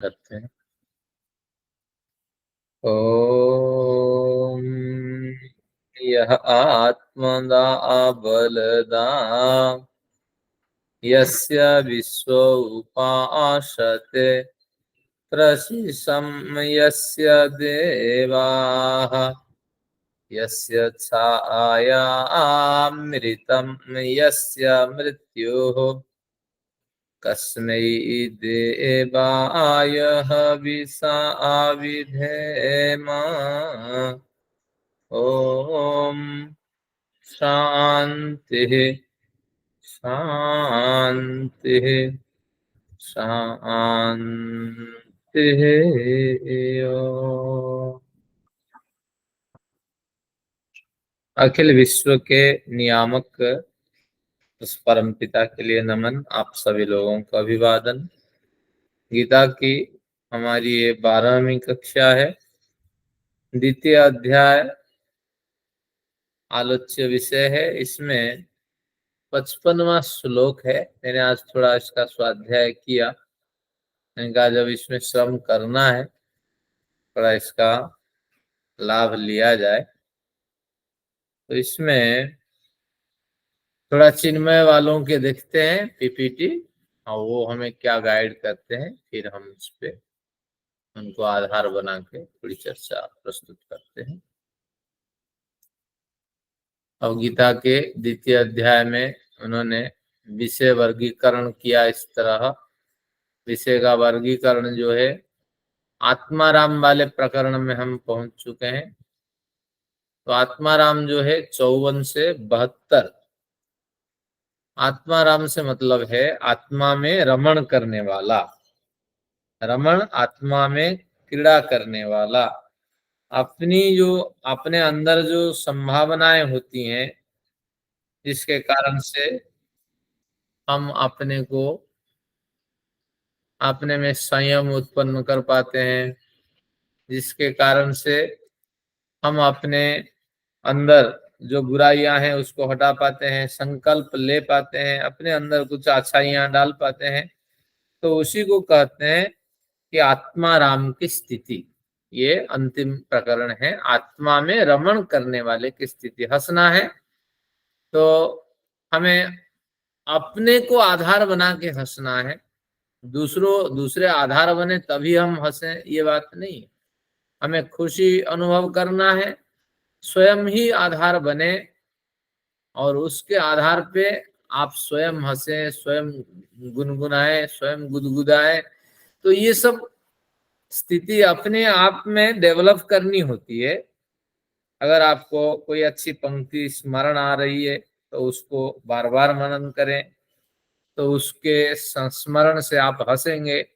करते हैं। ओम यह आत्मदा बलदा यस्य विश्व उपासते प्रशिशं यस्य देवाः यस्य छायामृतं यस्य मृत्युः कस्मै देवाय हविषा विधेम। ओम शांति शांति शांति। अखिल विश्व के नियामक उस परम पिता के लिए नमन। आप सभी लोगों को अभिवादन। गीता की हमारी ये 12वीं कक्षा है। द्वितीय अध्याय आलोच्य विषय है। इसमें 55वां श्लोक है। मैंने आज थोड़ा इसका स्वाध्याय किया। मैंने कहा जब इसमें श्रम करना है थोड़ा इसका लाभ लिया जाए। तो इसमें थोड़ा चिन्मय वालों के देखते हैं पीपीटी और वो हमें क्या गाइड करते हैं, फिर हम उस पे उनको आधार बना के थोड़ी चर्चा प्रस्तुत करते हैं। और गीता के द्वितीय अध्याय में उन्होंने विषय वर्गीकरण किया। इस तरह विषय का वर्गीकरण जो है आत्माराम वाले प्रकरण में हम पहुंच चुके हैं। तो आत्माराम जो है 54 से 72। आत्माराम से मतलब है आत्मा में रमण करने वाला, रमण आत्मा में क्रीड़ा करने वाला। अपनी जो अपने अंदर जो संभावनाएं होती हैं जिसके कारण से हम अपने को अपने में संयम उत्पन्न कर पाते हैं, जिसके कारण से हम अपने अंदर जो बुराइयां हैं उसको हटा पाते हैं, संकल्प ले पाते हैं, अपने अंदर कुछ अच्छाइयां डाल पाते हैं। तो उसी को कहते हैं कि आत्मा राम की स्थिति। ये अंतिम प्रकरण है, आत्मा में रमण करने वाले की स्थिति। हंसना है तो हमें अपने को आधार बना के हंसना है। दूसरे आधार बने तभी हम हंसे, ये बात नहीं है। हमें खुशी अनुभव करना है, स्वयं ही आधार बने और उसके आधार पे आप स्वयं हंसे, स्वयं गुनगुनाए, स्वयं गुदगुदाए। तो ये सब स्थिति अपने आप में डेवलप करनी होती है। अगर आपको कोई अच्छी पंक्ति स्मरण आ रही है तो उसको बार बार मनन करें, तो उसके संस्मरण से आप हंसेंगे,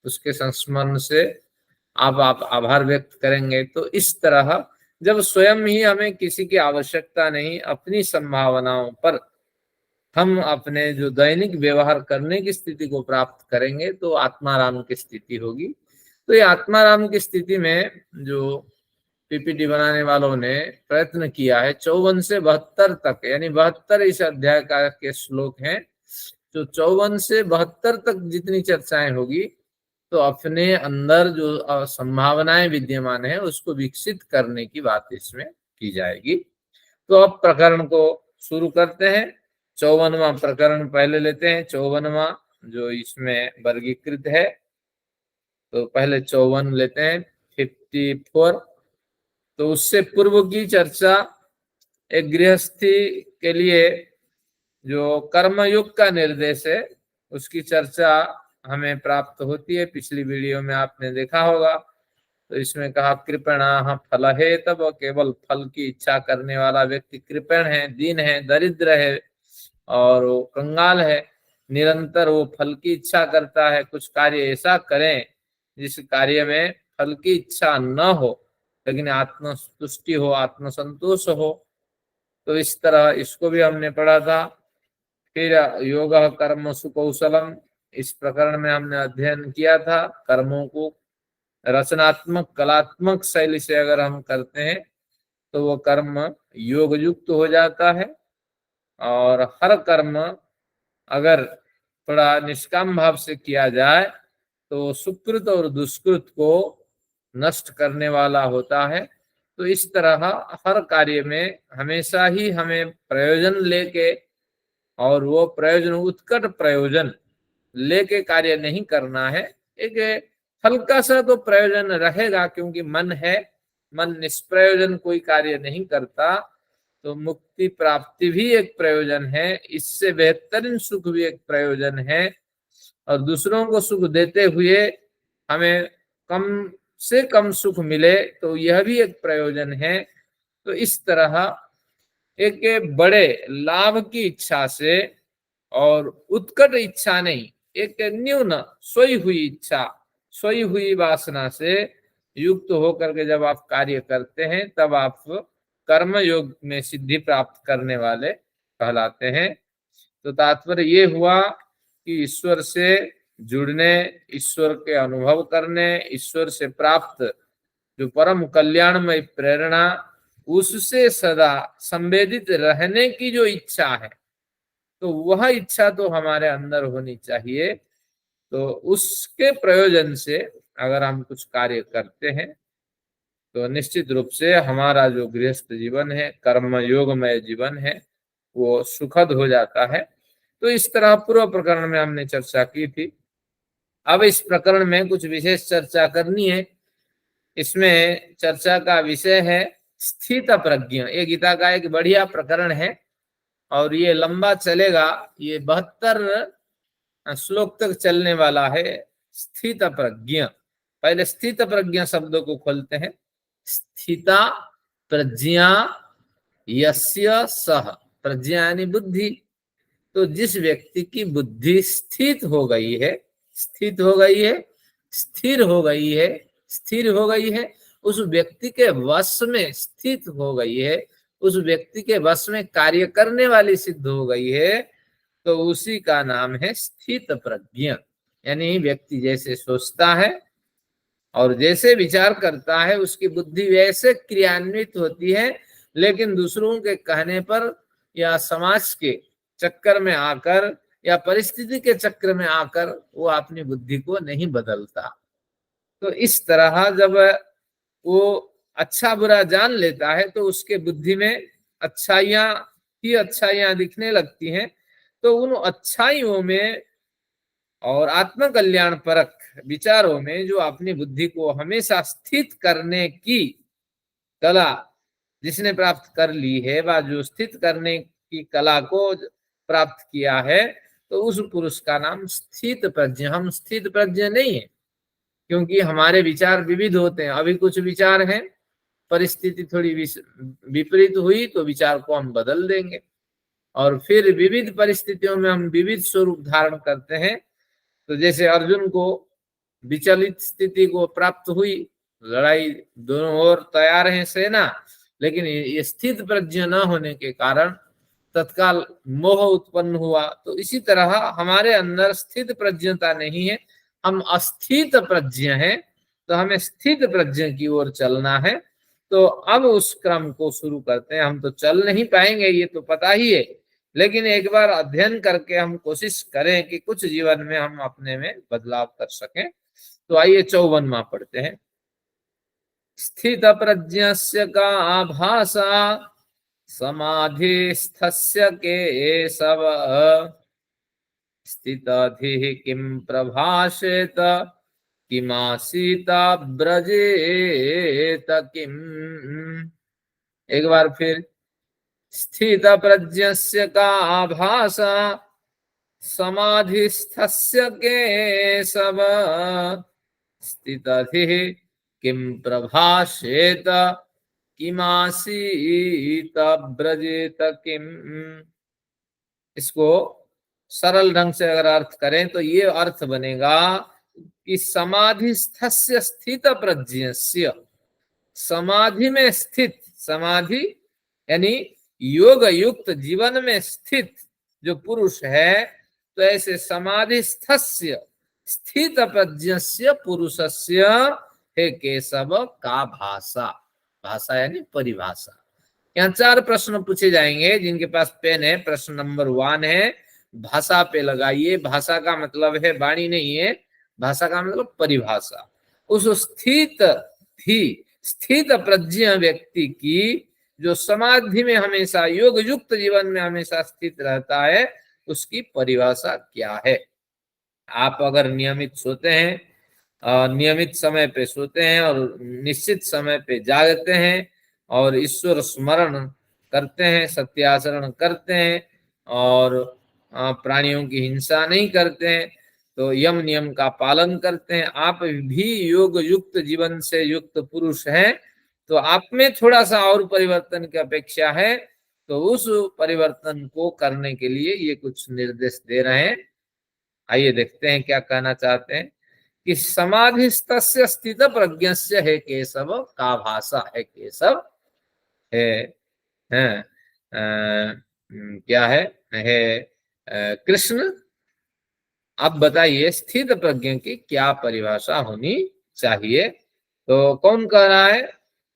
उसके संस्मरण से आप आभार व्यक्त करेंगे। तो इस तरह जब स्वयं ही हमें किसी की आवश्यकता नहीं, अपनी संभावनाओं पर हम अपने जो दैनिक व्यवहार करने की स्थिति को प्राप्त करेंगे तो आत्माराम की स्थिति होगी। तो ये आत्माराम की स्थिति में जो पीपीटी बनाने वालों ने प्रयत्न किया है 54 से 72 तक, यानी 72 इस अध्याय का के श्लोक हैं। तो 54 से 72 तक जितनी चर्चाएं होगी तो अपने अंदर जो संभावनाएं विद्यमान है उसको विकसित करने की बात इसमें की जाएगी। तो अब प्रकरण को शुरू करते हैं। 54वां प्रकरण पहले लेते हैं। 54वां जो इसमें वर्गीकृत है, तो पहले 54 लेते हैं, 54। तो उससे पूर्व की चर्चा एक गृहस्थी के लिए जो कर्मयोग का निर्देश है उसकी चर्चा हमें प्राप्त होती है। पिछली वीडियो में आपने देखा होगा। तो इसमें कहा कृपणा फल है, तब केवल फल की इच्छा करने वाला व्यक्ति कृपण है, दीन है, दरिद्र है और वो कंगाल है। निरंतर वो फल की इच्छा करता है। कुछ कार्य ऐसा करें जिस कार्य में फल की इच्छा न हो लेकिन आत्मतुष्टि हो, आत्मसंतोष हो। तो इस तरह इसको भी हमने पढ़ा था। फिर योग कर्म सुकौशलम, इस प्रकरण में हमने अध्ययन किया था। कर्मों को रचनात्मक कलात्मक शैली से अगर हम करते हैं तो वो कर्म योग युक्त हो जाता है। और हर कर्म अगर थोड़ा निष्काम भाव से किया जाए तो सुकृत और दुष्कृत को नष्ट करने वाला होता है। तो इस तरह हर कार्य में हमेशा ही हमें प्रयोजन लेके, और वो प्रयोजन उत्कट प्रयोजन लेके कार्य नहीं करना है। एक हल्का सा तो प्रयोजन रहेगा, क्योंकि मन है, मन निष्प्रयोजन कोई कार्य नहीं करता। तो मुक्ति प्राप्ति भी एक प्रयोजन है, इससे बेहतरीन सुख भी एक प्रयोजन है, और दूसरों को सुख देते हुए हमें कम से कम सुख मिले तो यह भी एक प्रयोजन है। तो इस तरह एक बड़े लाभ की इच्छा से और उत्कट इच्छा नहीं, एक न्यून सोई हुई इच्छा, सोई हुई वासना से युक्त होकर के जब आप कार्य करते हैं, तब आप कर्म योग में सिद्धि प्राप्त करने वाले कहलाते हैं। तो तात्पर्य ये हुआ कि ईश्वर से जुड़ने, ईश्वर के अनुभव करने, ईश्वर से प्राप्त जो परम कल्याणमय प्रेरणा, उससे सदा संवेदित रहने की जो इच्छा है, तो वह इच्छा तो हमारे अंदर होनी चाहिए। तो उसके प्रयोजन से अगर हम कुछ कार्य करते हैं तो निश्चित रूप से हमारा जो गृहस्थ जीवन है, कर्म योगमय जीवन है, वो सुखद हो जाता है। तो इस तरह पूर्व प्रकरण में हमने चर्चा की थी। अब इस प्रकरण में कुछ विशेष चर्चा करनी है। इसमें चर्चा का विषय है स्थित प्रज्ञ। ये गीता का एक बढ़िया प्रकरण है और ये लंबा चलेगा, ये 72 श्लोक तक चलने वाला है। स्थित प्रज्ञ, पहले स्थित प्रज्ञ शब्दों को खोलते हैं। स्थिता प्रज्ञा यस्य सह, प्रज्ञा यानी बुद्धि। तो जिस व्यक्ति की बुद्धि स्थित हो गई है, स्थित हो गई है, स्थिर हो गई है, स्थिर हो गई है, उस व्यक्ति के वश में स्थित हो गई है, उस व्यक्ति के वश में कार्य करने वाली सिद्ध हो गई है, तो उसी का नाम है स्थित प्रज्ञ। यानी व्यक्ति जैसे सोचता है और जैसे विचार करता है, उसकी बुद्धि वैसे क्रियान्वित होती है, लेकिन दूसरों के कहने पर या समाज के चक्कर में आकर या परिस्थिति के चक्कर में आकर वो अपनी बुद्धि को नहीं बदलता। तो इस तरह जब वो अच्छा बुरा जान लेता है, तो उसके बुद्धि में अच्छाइयां ही अच्छाइयां दिखने लगती हैं। तो उन अच्छाइयों में और आत्म कल्याण परक विचारों में जो अपनी बुद्धि को हमेशा स्थित करने की कला जिसने प्राप्त कर ली है, व जो स्थित करने की कला को प्राप्त किया है, तो उस पुरुष का नाम स्थित प्रज्ञ। हम स्थित प्रज्ञ नहीं है, क्योंकि हमारे विचार विविध होते हैं। अभी कुछ विचार हैं, परिस्थिति थोड़ी विपरीत हुई तो विचार को हम बदल देंगे, और फिर विविध परिस्थितियों में हम विविध स्वरूप धारण करते हैं। तो जैसे अर्जुन को विचलित स्थिति को प्राप्त हुई, लड़ाई दोनों ओर तैयार है सेना, लेकिन ये स्थित प्रज्ञ न होने के कारण तत्काल मोह उत्पन्न हुआ। तो इसी तरह हमारे अंदर स्थित प्रज्ञता नहीं है, हम अस्थित प्रज्ञ हैं। तो हमें स्थित प्रज्ञ की ओर चलना है। तो अब उस क्रम को शुरू करते हैं। हम तो चल नहीं पाएंगे, ये तो पता ही है, लेकिन एक बार अध्ययन करके हम कोशिश करें कि कुछ जीवन में हम अपने में बदलाव कर सकें। तो आइए 54वां पढ़ते हैं। स्थित प्रज्ञस्य का आभासा समाधिस्थस्य केशव, स्थितधिः किं प्रभाषेत किमासीता ब्रजेत किम। एक बार फिर। स्थित प्रज्ञस्य का आभासा समाधिस्थस्य केशव, स्थितधिः किं प्रभाषेत किमासीत ब्रजेत किम। इसको सरल ढंग से अगर अर्थ करें तो ये अर्थ बनेगा कि समाधिस्थस्य स्थित प्रज्ञस्य, समाधि में स्थित, समाधि यानी योग युक्त जीवन में स्थित जो पुरुष है, तो ऐसे समाधिस्थस्य स्थित प्रज्ञस्य पुरुषस्य हे केशव का भाषा। भाषा यानी परिभाषा। यहाँ 4 प्रश्न पूछे जाएंगे। जिनके पास पेन है, प्रश्न नंबर 1 है, भाषा पे लगाइए। भाषा का मतलब है वाणी नहीं है, भाषा का मतलब परिभाषा। उस स्थित प्रज्ञ व्यक्ति की जो समाधि में हमेशा योग युक्त जीवन में हमेशा स्थित रहता है, उसकी परिभाषा क्या है। आप अगर नियमित सोते हैं, नियमित समय पे सोते हैं और निश्चित समय पे जागते हैं और ईश्वर स्मरण करते हैं, सत्य आचरण करते हैं और प्राणियों की हिंसा नहीं करते हैं, तो यम नियम का पालन करते हैं, आप भी योग युक्त जीवन से युक्त पुरुष हैं, तो आप में थोड़ा सा और परिवर्तन की अपेक्षा है, तो उस परिवर्तन को करने के लिए ये कुछ निर्देश दे रहे हैं। आइए देखते हैं क्या कहना चाहते हैं कि समाधिस्तस्य स्थित प्रज्ञस्य है केशव का भाषा है केशव है, है क्या है कृष्ण। अब बताइए स्थित प्रज्ञ की क्या परिभाषा होनी चाहिए। तो कौन कह रहा है,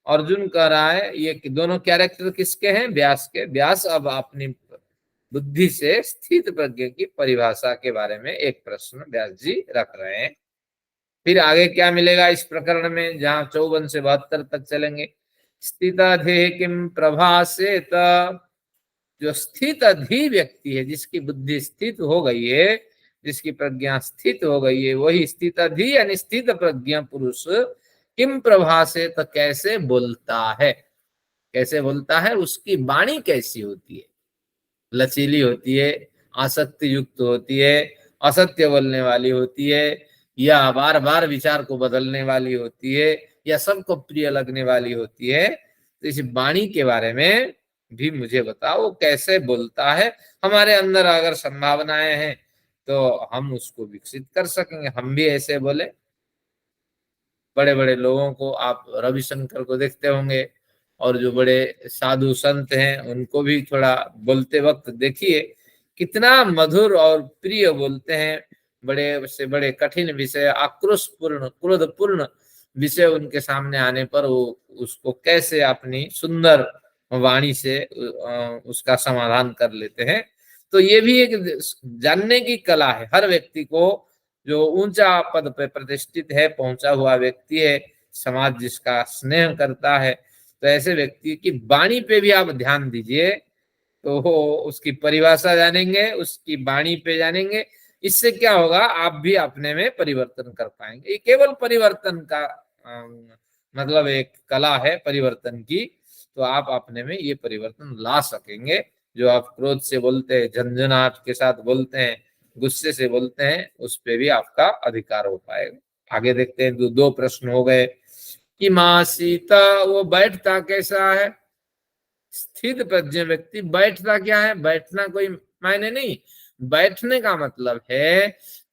अर्जुन कह रहा है। ये दोनों कैरेक्टर किसके हैं, व्यास के। व्यास अब अपनी बुद्धि से स्थित प्रज्ञ की परिभाषा के बारे में एक प्रश्न व्यास जी रख रहे हैं। फिर आगे क्या मिलेगा इस प्रकरण में, जहां 54 से 72 तक चलेंगे। स्थिताधे किम प्रभासेत, जो स्थित अधि व्यक्ति है, जिसकी बुद्धि स्थित हो गई है, जिसकी प्रज्ञा स्थित हो गई है, वही स्थित अधि यानी स्थित प्रज्ञा पुरुष किम प्रभासेत, कैसे बोलता है। कैसे बोलता है, उसकी वाणी कैसी होती है, लचीली होती है, आसक्ति युक्त होती है, असत्य बोलने वाली होती है, या बार बार विचार को बदलने वाली होती है, या सबको प्रिय लगने वाली होती है। तो इस वाणी के बारे में भी मुझे बताओ, वो कैसे बोलता है। हमारे अंदर अगर संभावनाएं हैं तो हम उसको विकसित कर सकेंगे, हम भी ऐसे बोले। बड़े बड़े लोगों को आप रविशंकर को देखते होंगे, और जो बड़े साधु संत हैं उनको भी थोड़ा बोलते वक्त देखिए, कितना मधुर और प्रिय बोलते हैं। बड़े से बड़े कठिन विषय, आक्रोशपूर्ण क्रोधपूर्ण विषय उनके सामने आने पर वो उसको कैसे अपनी सुंदर वाणी से उसका समाधान कर लेते हैं। तो ये भी एक जानने की कला है। हर व्यक्ति को, जो ऊंचा पद पे प्रतिष्ठित है, पहुंचा हुआ व्यक्ति है, समाज जिसका स्नेह करता है, तो ऐसे व्यक्ति की वाणी पे भी आप ध्यान दीजिए, तो वो उसकी परिभाषा जानेंगे, उसकी वाणी पे जानेंगे। इससे क्या होगा, आप भी अपने में परिवर्तन कर पाएंगे। ये केवल परिवर्तन का मतलब एक कला है परिवर्तन की, तो आप अपने में ये परिवर्तन ला सकेंगे। जो आप क्रोध से बोलते हैं, झंझनाहट के साथ बोलते हैं, गुस्से से बोलते हैं, उस पे भी आपका अधिकार हो पाएगा। आगे देखते हैं, दो प्रश्न हो गए कि माँ सीता वो बैठता कैसा है। स्थित प्रज्ञ व्यक्ति बैठता क्या है, बैठना कोई मायने नहीं। बैठने का मतलब है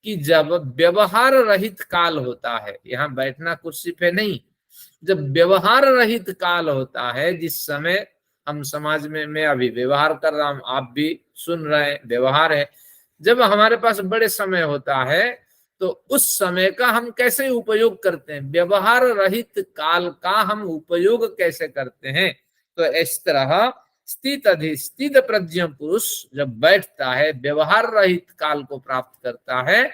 कि जब व्यवहार रहित काल होता है, यहाँ बैठना कुर्सी पे नहीं, जब व्यवहार रहित काल होता है, जिस समय हम समाज में, मैं अभी व्यवहार कर रहा हूं, आप भी सुन रहे हैं, व्यवहार है। जब हमारे पास बड़े समय होता है, तो उस समय का हम कैसे उपयोग करते हैं, व्यवहार रहित काल का हम उपयोग कैसे करते हैं। तो इस तरह स्थित प्रज्ञ पुरुष जब बैठता है, व्यवहार रहित काल को प्राप्त करता है,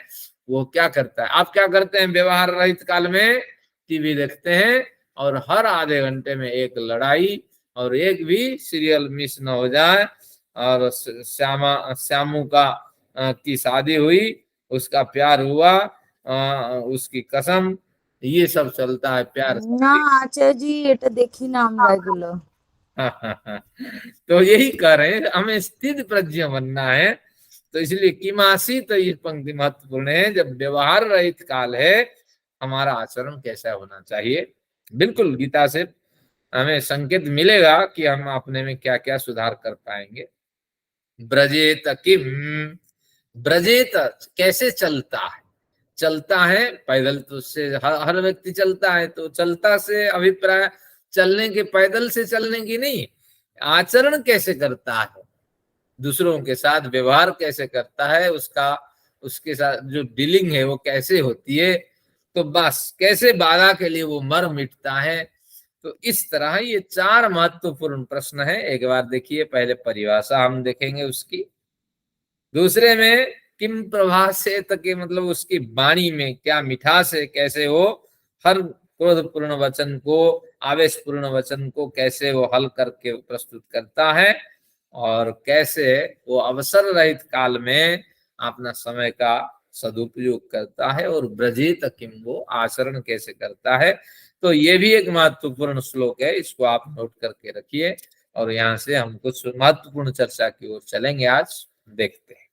वो क्या करता है। आप क्या करते हैं व्यवहार रहित काल में, टीवी देखते हैं, और हर आधे घंटे में एक लड़ाई, और एक भी सीरियल मिस न हो जाए, और श्यामू की शादी हुई, उसका प्यार हुआ, उसकी कसम, ये सब चलता है प्यार। না आचार्य এটা দেখি না আমরা এগুলো। तो यही कह रहे हैं, हमें स्थित प्रज्ञ बनना है। तो इसलिए किमासी, तो ये पंक्ति महत्वपूर्ण है। जब व्यवहार रहित काल है, हमारा आचरण कैसा होना चाहिए। बिल्कुल गीता से हमें संकेत मिलेगा कि हम अपने में क्या क्या सुधार कर पाएंगे। ब्रजेत किम, ब्रजेत कैसे चलता है। चलता है पैदल, तो उससे हर व्यक्ति चलता है, तो चलता से अभिप्राय चलने के, पैदल से चलने की नहीं, आचरण कैसे करता है, दूसरों के साथ व्यवहार कैसे करता है, उसका उसके साथ जो डीलिंग है वो कैसे होती है, तो बस कैसे बाधा के लिए वो मर मिटता है। तो इस तरह ये चार महत्वपूर्ण प्रश्न है। एक बार देखिए, पहले परिभाषा हम देखेंगे उसकी, दूसरे में किम प्रभासेत के मतलब उसकी वाणी में क्या मिठास है, कैसे वो हर क्रोधपूर्ण वचन को, आवेशपूर्ण वचन को कैसे वो हल करके प्रस्तुत करता है, और कैसे वो अवसर रहित काल में अपना समय का सदुपयोग करता है, और ब्रजेत किम वो आचरण कैसे करता है। तो ये भी एक महत्वपूर्ण श्लोक है, इसको आप नोट करके रखिए। और यहाँ से हम कुछ महत्वपूर्ण चर्चा की ओर चलेंगे, आज देखते हैं।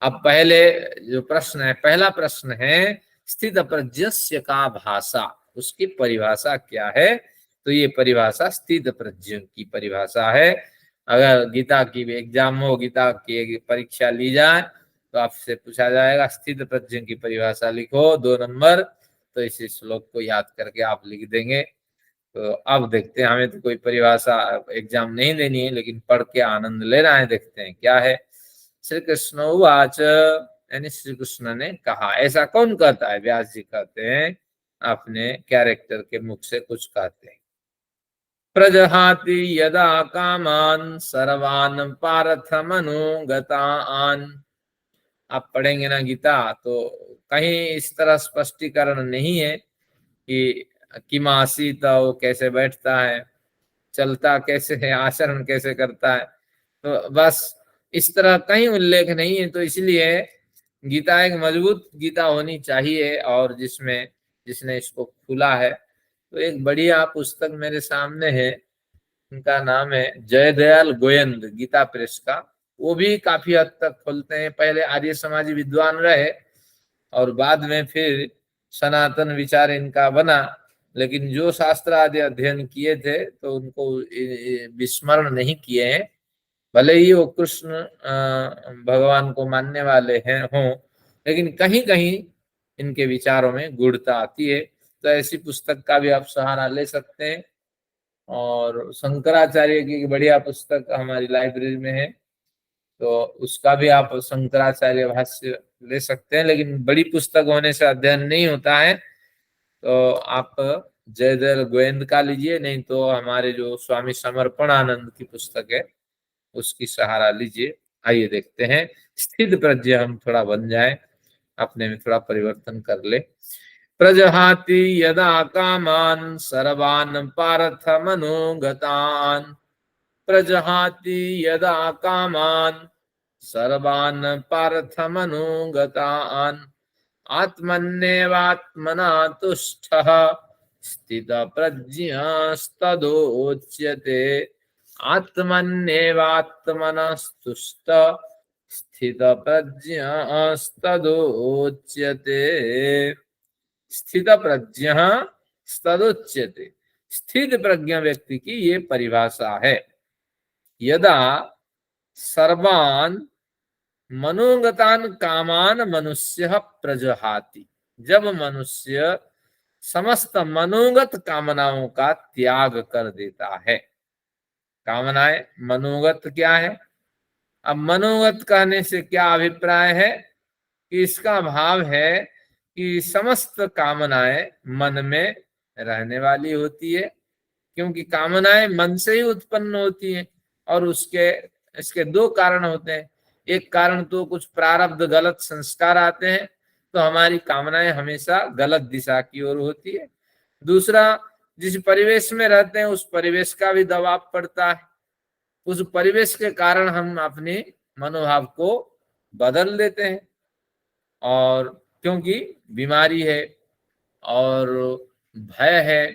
अब पहले जो प्रश्न है, पहला प्रश्न है स्थित प्रज्ञस्य का भाषा, उसकी परिभाषा क्या है। तो ये परिभाषा स्थित प्रज्ञ की परिभाषा है। अगर गीता की भी एग्जाम हो, गीता की परीक्षा ली जाए, तो आपसे पूछा जाएगा स्थित प्रज्ञ की परिभाषा लिखो 2 नंबर, तो इसी श्लोक को याद करके आप लिख देंगे। तो अब देखते हैं, हमें तो कोई परिभाषा एग्जाम नहीं देनी है, लेकिन पढ़ के आनंद लेना है। देखते हैं क्या है। श्री कृष्ण उवाच, यानी श्री कृष्ण ने कहा। ऐसा कौन कहता है? व्यास जी कहते हैं, अपने कैरेक्टर के मुख से कुछ कहते हैं। प्रजहाति यदा कामान सर्वान पार्थ मनोगतान। आप पढ़ेंगे ना गीता, तो कहीं इस तरह स्पष्टीकरण नहीं है कि किमासीत वो कैसे बैठता है, चलता कैसे है, आचरण कैसे करता है। तो बस इस तरह कहीं उल्लेख नहीं है। तो इसलिए गीता एक मजबूत गीता होनी चाहिए, और जिसने इसको खुला है। तो एक बढ़िया पुस्तक मेरे सामने है, उनका नाम है जयदयाल गोयंद, गीता प्रेस का। वो भी काफी हद तक खोलते हैं। पहले आर्य समाजी विद्वान रहे, और बाद में फिर सनातन विचार इनका बना। लेकिन जो शास्त्र आदि अध्ययन किए थे, तो उनको विस्मरण नहीं किए हैं। भले ही वो कृष्ण भगवान को मानने वाले हैं हों, लेकिन कहीं कहीं इनके विचारों में गूढ़ता आती है। तो ऐसी पुस्तक का भी आप सहारा ले सकते हैं। और शंकराचार्य की एक बढ़िया पुस्तक हमारी लाइब्रेरी में है, तो उसका भी आप शंकराचार्य भाष्य ले सकते हैं। लेकिन बड़ी पुस्तक होने से अध्ययन नहीं होता है, तो आप जयदयाल गोविंद का लीजिए, नहीं तो हमारे जो स्वामी समर्पणानंद की पुस्तक है उसकी सहारा लीजिए। आइए देखते हैं। स्थित प्रज्ञ हम थोड़ा बन जाए, अपने में थोड़ा परिवर्तन कर ले। प्रजहाति यदा कामान सर्वान पार्थ मनोगतान। प्रजहाति यदा कामान सर्वान पार्थ मनोगतान। आत्मन्येवात्मना तुष्टः स्थित प्रज्ञस्तदोच्यते। आत्मन्येवात्मनस्तुष्ट स्थित प्रज्ञस्तदोच्यते। स्थित प्रज्ञ तदुच्यते। स्थित प्रज्ञ व्यक्ति की ये परिभाषा है। यदा सर्वान मनोगतान कामान मनुष्य प्रजहाति। जब मनुष्य समस्त मनोगत कामनाओं का त्याग कर देता है। कामनाएं मनोगत क्या है? अब मनोगत कहने से क्या अभिप्राय है? कि इसका भाव है कि समस्त कामनाएं मन में रहने वाली होती है, क्योंकि कामनाएं मन से ही उत्पन्न होती हैं। और इसके 2 कारण होते हैं। एक कारण तो कुछ प्रारब्ध गलत संस्कार आते हैं, तो हमारी कामनाएं हमेशा गलत दिशा की ओर होती है। दूसरा, जिस परिवेश में रहते हैं उस परिवेश का भी दबाव पड़ता है। उस परिवेश के कारण हम अपने मनोभाव को बदल देते हैं। और क्योंकि बीमारी है और भय है,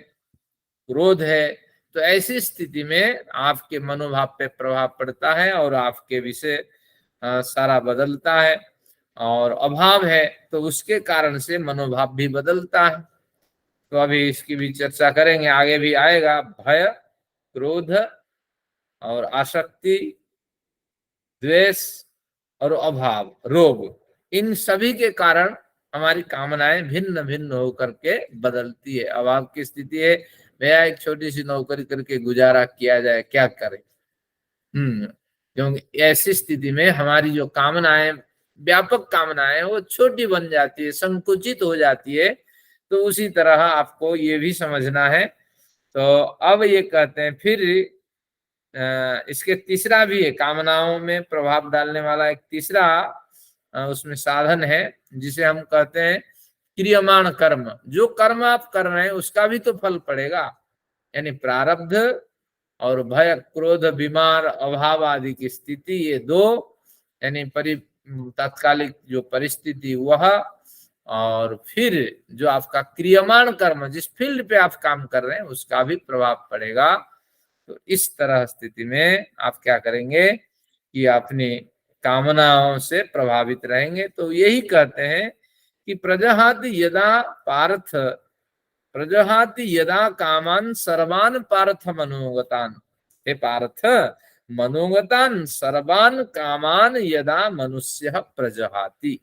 क्रोध है, तो ऐसी स्थिति में आपके मनोभाव पे प्रभाव पड़ता है और आपके विषय सारा बदलता है। और अभाव है तो उसके कारण से मनोभाव भी बदलता है। तो अभी इसकी भी चर्चा करेंगे, आगे भी आएगा। भय, क्रोध और आसक्ति, द्वेष और अभाव, रोग, इन सभी के कारण हमारी कामनाएं भिन्न भिन्न होकर के बदलती है। अभाव की स्थिति है, भैया एक छोटी सी नौकरी करके गुजारा किया जाए, क्या करें। क्योंकि ऐसी स्थिति में हमारी जो कामनाएं, व्यापक कामनाएं, वो छोटी बन जाती है, संकुचित हो जाती है। तो उसी तरह आपको ये भी समझना है। तो अब ये कहते हैं फिर इसके तीसरा भी है, कामनाओं में प्रभाव डालने वाला एक तीसरा उसमें साधन है जिसे हम कहते हैं क्रियमाण कर्म। जो कर्म आप कर रहे हैं उसका भी तो फल पड़ेगा, यानी प्रारब्ध और भय, क्रोध, बीमार, अभाव आदि की स्थिति, ये दो यानी तात्कालिक जो परिस्थिति वह, और फिर जो आपका क्रियमाण कर्म, जिस फील्ड पे आप काम कर रहे हैं उसका भी प्रभाव पड़ेगा। तो इस तरह स्थिति में आप क्या करेंगे कि अपनी कामनाओं से प्रभावित रहेंगे। तो यही कहते हैं कि प्रजहाति यदा पार्थ, प्रजहाति यदा कामान सर्वान पार्थ मनोगतान। हे पार्थ, मनोगतान सर्वान कामान यदा मनुष्य प्रजहाति।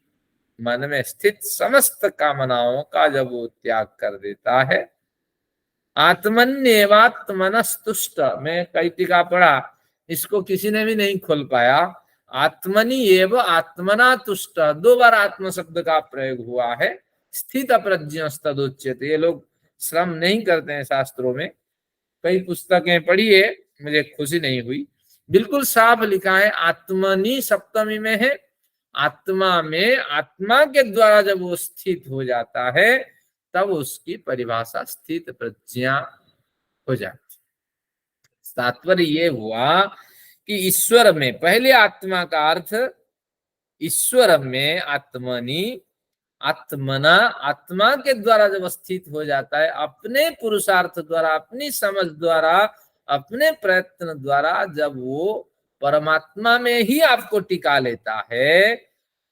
मन में स्थित समस्त कामनाओं का जब वो त्याग कर देता है, आत्मन्येवात्मनस्तुष्ट, मैं कई टीका पढ़ा, इसको किसी ने भी नहीं खोल पाया। आत्मनि एव आत्मना तुष्ट, दो बार आत्म शब्द का प्रयोग हुआ है। स्थित प्रज्ञस्तदुच्यते, ये लोग श्रम नहीं करते हैं शास्त्रों में, कई पुस्तकें पढ़ी है, मुझे खुशी नहीं हुई। बिल्कुल साफ लिखा है, आत्मनि सप्तमी में है, आत्मा में, आत्मा के द्वारा जब वो स्थित हो जाता है तब उसकी परिभाषा स्थित प्रज्ञा हो जाती। तात्पर्य ये हुआ कि ईश्वर में, पहले आत्मा का अर्थ ईश्वर में, आत्मनि, आत्मना, आत्मा के द्वारा जब स्थित हो जाता है, अपने पुरुषार्थ द्वारा, अपनी समझ द्वारा, अपने प्रयत्न द्वारा जब वो परमात्मा में ही आपको टिका लेता है,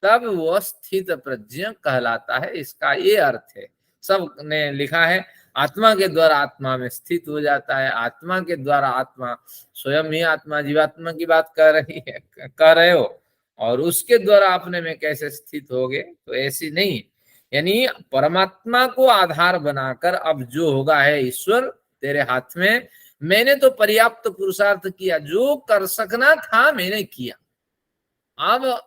तब वो स्थित प्रज्ञ कहलाता है। इसका ये अर्थ है। सब ने लिखा है आत्मा के द्वारा आत्मा में स्थित हो जाता है, आत्मा के द्वारा आत्मा, स्वयं ही आत्मा, जीवात्मा की बात कह रहे हो, और उसके द्वारा अपने में कैसे स्थित होगे, तो ऐसी नहीं। यानी परमात्मा को आधार बनाकर अब जो होगा है ईश्वर तेरे हाथ में, मैंने तो पर्याप्त पुरुषार्थ किया, जो कर सकना था मैंने किया, अब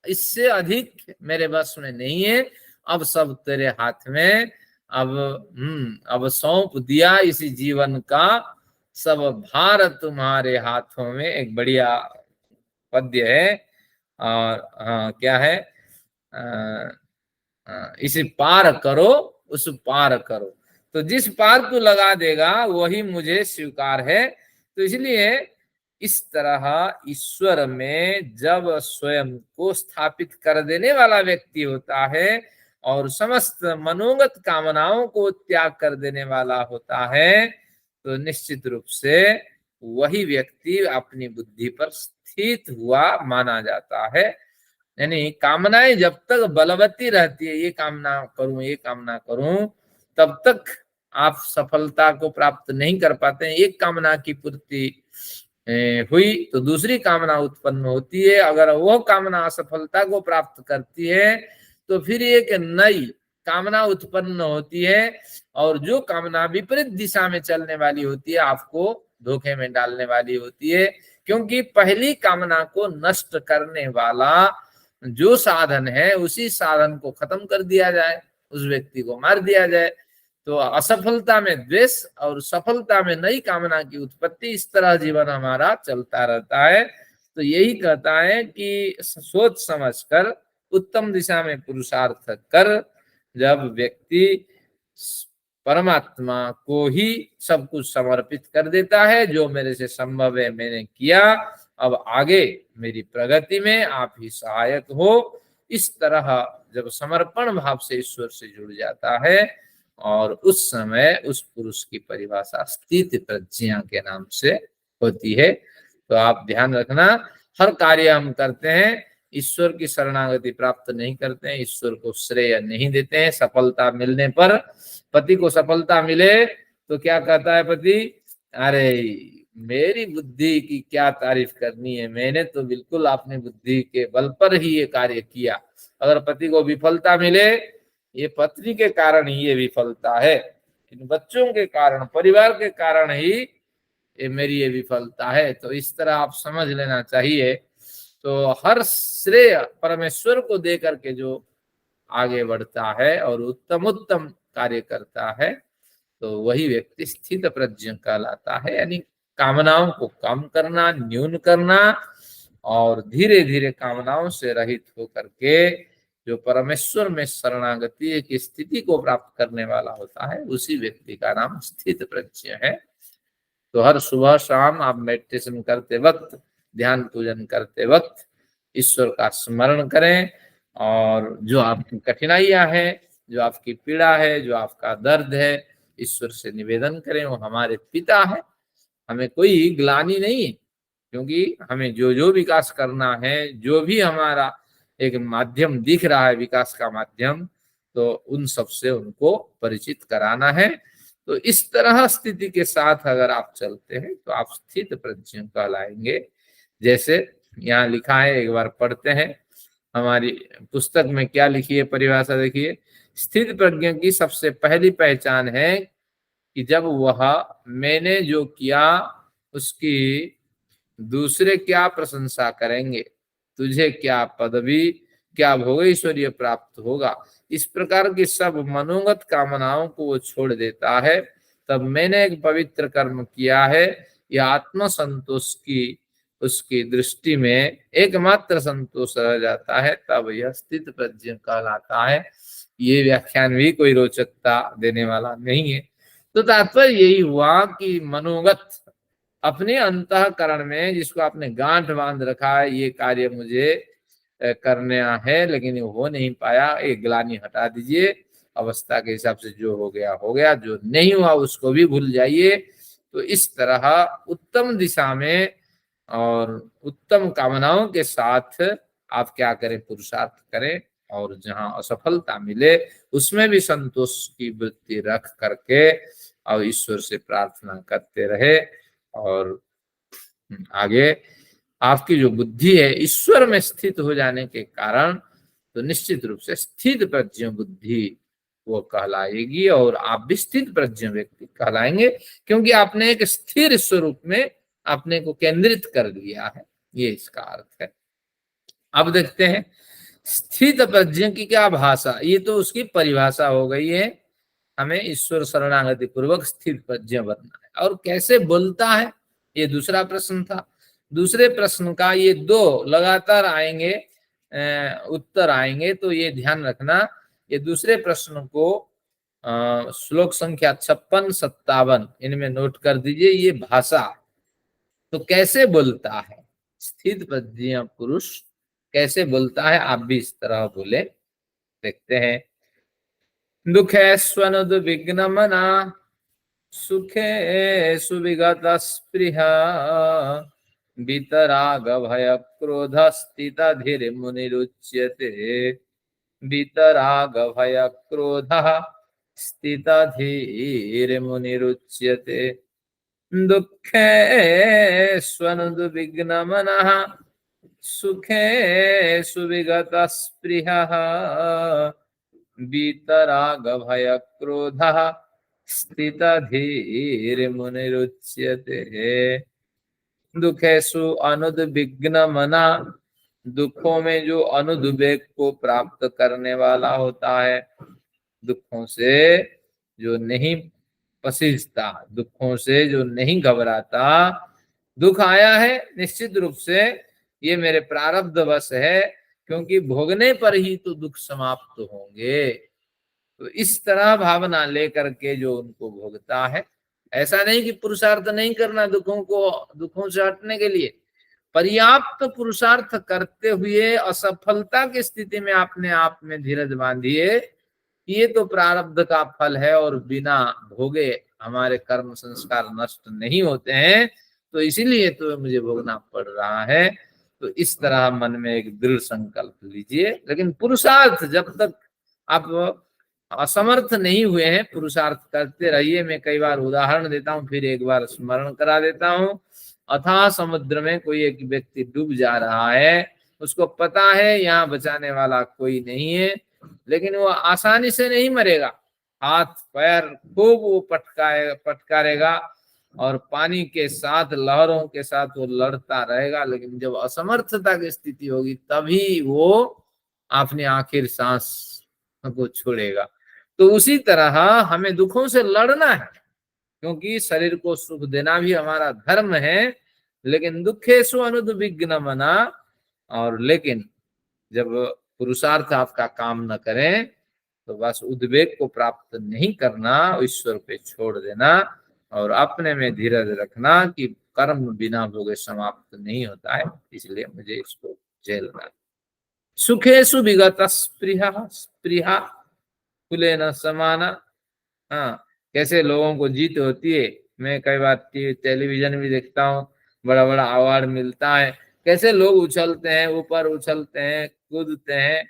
इससे अधिक मेरे बस में नहीं है, अब सब तेरे हाथ में, अब सौंप दिया इसी जीवन का, सब भार तुम्हारे हाथों में। एक बढ़िया पद्य है, और क्या है, इसे पार करो, उस पार करो, तो जिस पार तू लगा देगा वही मुझे स्वीकार है। तो इसलिए इस तरह ईश्वर में जब स्वयं को स्थापित कर देने वाला व्यक्ति होता है और समस्त मनोगत कामनाओं को त्याग कर देने वाला होता है, तो निश्चित रूप से वही व्यक्ति अपनी बुद्धि पर स्थित हुआ माना जाता है। यानी कामनाएं जब तक बलवती रहती है, ये कामना करूं, ये कामना करूं, तब तक आप सफलता को प्राप्त नहीं कर पाते हैं। एक कामना की पूर्ति हुई तो दूसरी कामना उत्पन्न होती है, अगर वो कामना असफलता को प्राप्त करती है तो फिर एक नई कामना उत्पन्न होती है, और जो कामना विपरीत दिशा में चलने वाली होती है, आपको धोखे में डालने वाली होती है, क्योंकि पहली कामना को नष्ट करने वाला जो साधन है उसी साधन को खत्म कर दिया जाए, उस व्यक्ति को मार दिया जाए। तो असफलता में द्वेष और सफलता में नई कामना की उत्पत्ति, इस तरह जीवन हमारा चलता रहता है। तो यही कहता है कि सोच समझकर उत्तम दिशा में पुरुषार्थ कर, जब व्यक्ति परमात्मा को ही सब कुछ समर्पित कर देता है, जो मेरे से संभव है मैंने किया, अब आगे मेरी प्रगति में आप ही सहायक हो, इस तरह जब समर्पण भाव से ईश्वर से जुड़ जाता है, और उस समय उस पुरुष की परिभाषा स्थित प्रज्ञा के नाम से होती है। तो आप ध्यान रखना, हर कार्य हम करते हैं, ईश्वर की शरणागति प्राप्त नहीं करते हैं, ईश्वर को श्रेय नहीं देते हैं। सफलता मिलने पर, पति को सफलता मिले तो क्या कहता है पति, अरे मेरी बुद्धि की क्या तारीफ करनी है, मैंने तो बिल्कुल अपनी बुद्धि के बल पर ही ये कार्य किया। अगर पति को विफलता मिले, ये पत्नी के कारण ही ये विफलता है, इन बच्चों के कारण, परिवार के कारण ही ये मेरी ये विफलता है। तो इस तरह आप समझ लेना चाहिए। तो हर श्रेय परमेश्वर को दे करके जो आगे बढ़ता है और उत्तम उत्तम कार्य करता है, तो वही व्यक्ति स्थित प्रज्ञ कहलाता है। यानी कामनाओं को कम करना, न्यून करना, और धीरे धीरे कामनाओं से रहित होकर के जो परमेश्वर में शरणागति की स्थिति को प्राप्त करने वाला होता है, उसी व्यक्ति का नाम स्थित प्रज्ञ है। तो हर सुबह शाम आप मेडिटेशन करते वक्त, ध्यान पूजन करते वक्त ईश्वर का स्मरण करें, और जो आपकी कठिनाइयां हैं, जो आपकी पीड़ा है, जो आपका दर्द है, ईश्वर से निवेदन करें। वो हमारे पिता है, हमें कोई ग्लानि नहीं है, क्योंकि हमें जो जो विकास करना है, जो भी हमारा एक माध्यम दिख रहा है विकास का माध्यम, तो उन सब से उनको परिचित कराना है। तो इस तरह स्थिति के साथ अगर आप चलते हैं तो आप स्थित प्रज्ञ कहलाएंगे। जैसे यहाँ लिखा है, एक बार पढ़ते हैं, हमारी पुस्तक में क्या लिखी है परिभाषा देखिए। स्थित प्रज्ञ की सबसे पहली पहचान है कि जब वह मैंने जो किया उसकी दूसरे क्या प्रशंसा करेंगे, तुझे क्या पदवी, क्या भोग ऐश्वर्य प्राप्त होगा, इस प्रकार की सब मनोगत कामनाओं को वो छोड़ देता है। तब मैंने एक पवित्र कर्म किया है, यह आत्म संतोष की उसकी दृष्टि में एकमात्र संतोष रह जाता है, तब यह स्थित प्रज्ञ कहलाता है। ये व्याख्यान भी कोई रोचकता देने वाला नहीं है। तो तात्पर्य यही हुआ कि मनोगत अपने अंतःकरण में जिसको आपने गांठ बांध रखा है, ये कार्य मुझे करने है लेकिन हो नहीं पाया, एक ग्लानि हटा दीजिए, अवस्था के हिसाब से जो हो गया, जो नहीं हुआ उसको भी भूल जाइए। तो इस तरह उत्तम दिशा में और उत्तम कामनाओं के साथ आप क्या करें, पुरुषार्थ करें, और जहां असफलता मिले उसमें भी संतोष की वृत्ति रख करके और ईश्वर से प्रार्थना करते रहे। और आगे आपकी जो बुद्धि है ईश्वर में स्थित हो जाने के कारण तो निश्चित रूप से स्थित प्रज्ञ बुद्धि वो कहलाएगी, और आप भी स्थित प्रज्ञ व्यक्ति कहलाएंगे, क्योंकि आपने एक स्थिर स्वरूप में अपने को केंद्रित कर लिया है। ये इसका अर्थ है। अब देखते हैं स्थित प्रज्ञ की क्या भाषा, ये तो उसकी परिभाषा हो गई है। हमें ईश्वर शरणागति पूर्वक स्थित प्रज्ञ बनना है, और कैसे बोलता है ये दूसरा प्रश्न था। दूसरे प्रश्न का ये दो लगातार आएंगे, उत्तर आएंगे, तो ये ध्यान रखना। ये दूसरे प्रश्न को श्लोक संख्या 56-57 इनमें नोट कर दीजिए। ये भाषा तो कैसे बोलता है, स्थित प्रज्ञ पुरुष कैसे बोलता है, आप भी इस तरह बोले। देखते हैं। दुखे स्वनुद्विग्नमना सुखे सुविगत स्पृहा वितराग भय क्रोध स्थित धीर मुनिरुच्यते। वितराग भय क्रोध स्थित धीर मुनिरुच्यते। दुखे स्वनुद्विग्नमनः सुखे सुविगत स्पृहः वितराग भय क्रोधः स्थित धीर मुनिरुच्यते। दुखेषु अनुद्विग्न मना, दुखों में जो अनुद्वेग को प्राप्त करने वाला होता है, दुखों से जो नहीं पसीजता, दुखों से जो नहीं घबराता। दुख आया है निश्चित रूप से ये मेरे प्रारब्ध वश है, क्योंकि भोगने पर ही तो दुख समाप्त होंगे। तो इस तरह भावना लेकर के जो उनको भोगता है, ऐसा नहीं कि पुरुषार्थ नहीं करना दुखों से हटने के लिए, पर्याप्त पुरुषार्थ करते हुए असफलता की स्थिति में अपने आप में धीरज बांधिए। ये तो प्रारब्ध का फल है, और बिना भोगे हमारे कर्म संस्कार नष्ट नहीं होते हैं, तो इसीलिए तो मुझे भोगना पड़ रहा है। तो इस तरह मन में एक दृढ़ संकल्प लीजिए। लेकिन पुरुषार्थ जब तक आप असमर्थ नहीं हुए हैं, पुरुषार्थ करते रहिए। मैं कई बार उदाहरण देता हूँ, फिर एक बार स्मरण करा देता हूँ। अथाह समुद्र में कोई एक व्यक्ति डूब जा रहा है, उसको पता है यहाँ बचाने वाला कोई नहीं है, लेकिन वो आसानी से नहीं मरेगा। हाथ पैर खूब वो पटकारेगा और पानी के साथ, लहरों के साथ वो लड़ता रहेगा, लेकिन जब असमर्थता की स्थिति होगी तभी वो अपनी आखिर सांस को छोड़ेगा। तो उसी तरह हमें दुखों से लड़ना है, क्योंकि शरीर को सुख देना भी हमारा धर्म है। लेकिन दुखेषु अनुद्विग्न मना, और लेकिन जब पुरुषार्थ आपका काम न करें तो बस उद्वेग को प्राप्त नहीं करना, ईश्वर पे छोड़ देना और अपने में धीरज रखना कि कर्म बिना भोगे समाप्त नहीं होता है, इसलिए मुझे इसको झेलना। सुखेषु विगत स्पृहा, स्पृहा कुले न समाना। हाँ, कैसे लोगों को जीत होती है, मैं कई बार टेलीविजन भी देखता हूँ, बड़ा बड़ा अवार्ड मिलता है, कैसे लोग उछलते हैं, ऊपर उछलते हैं, कूदते हैं।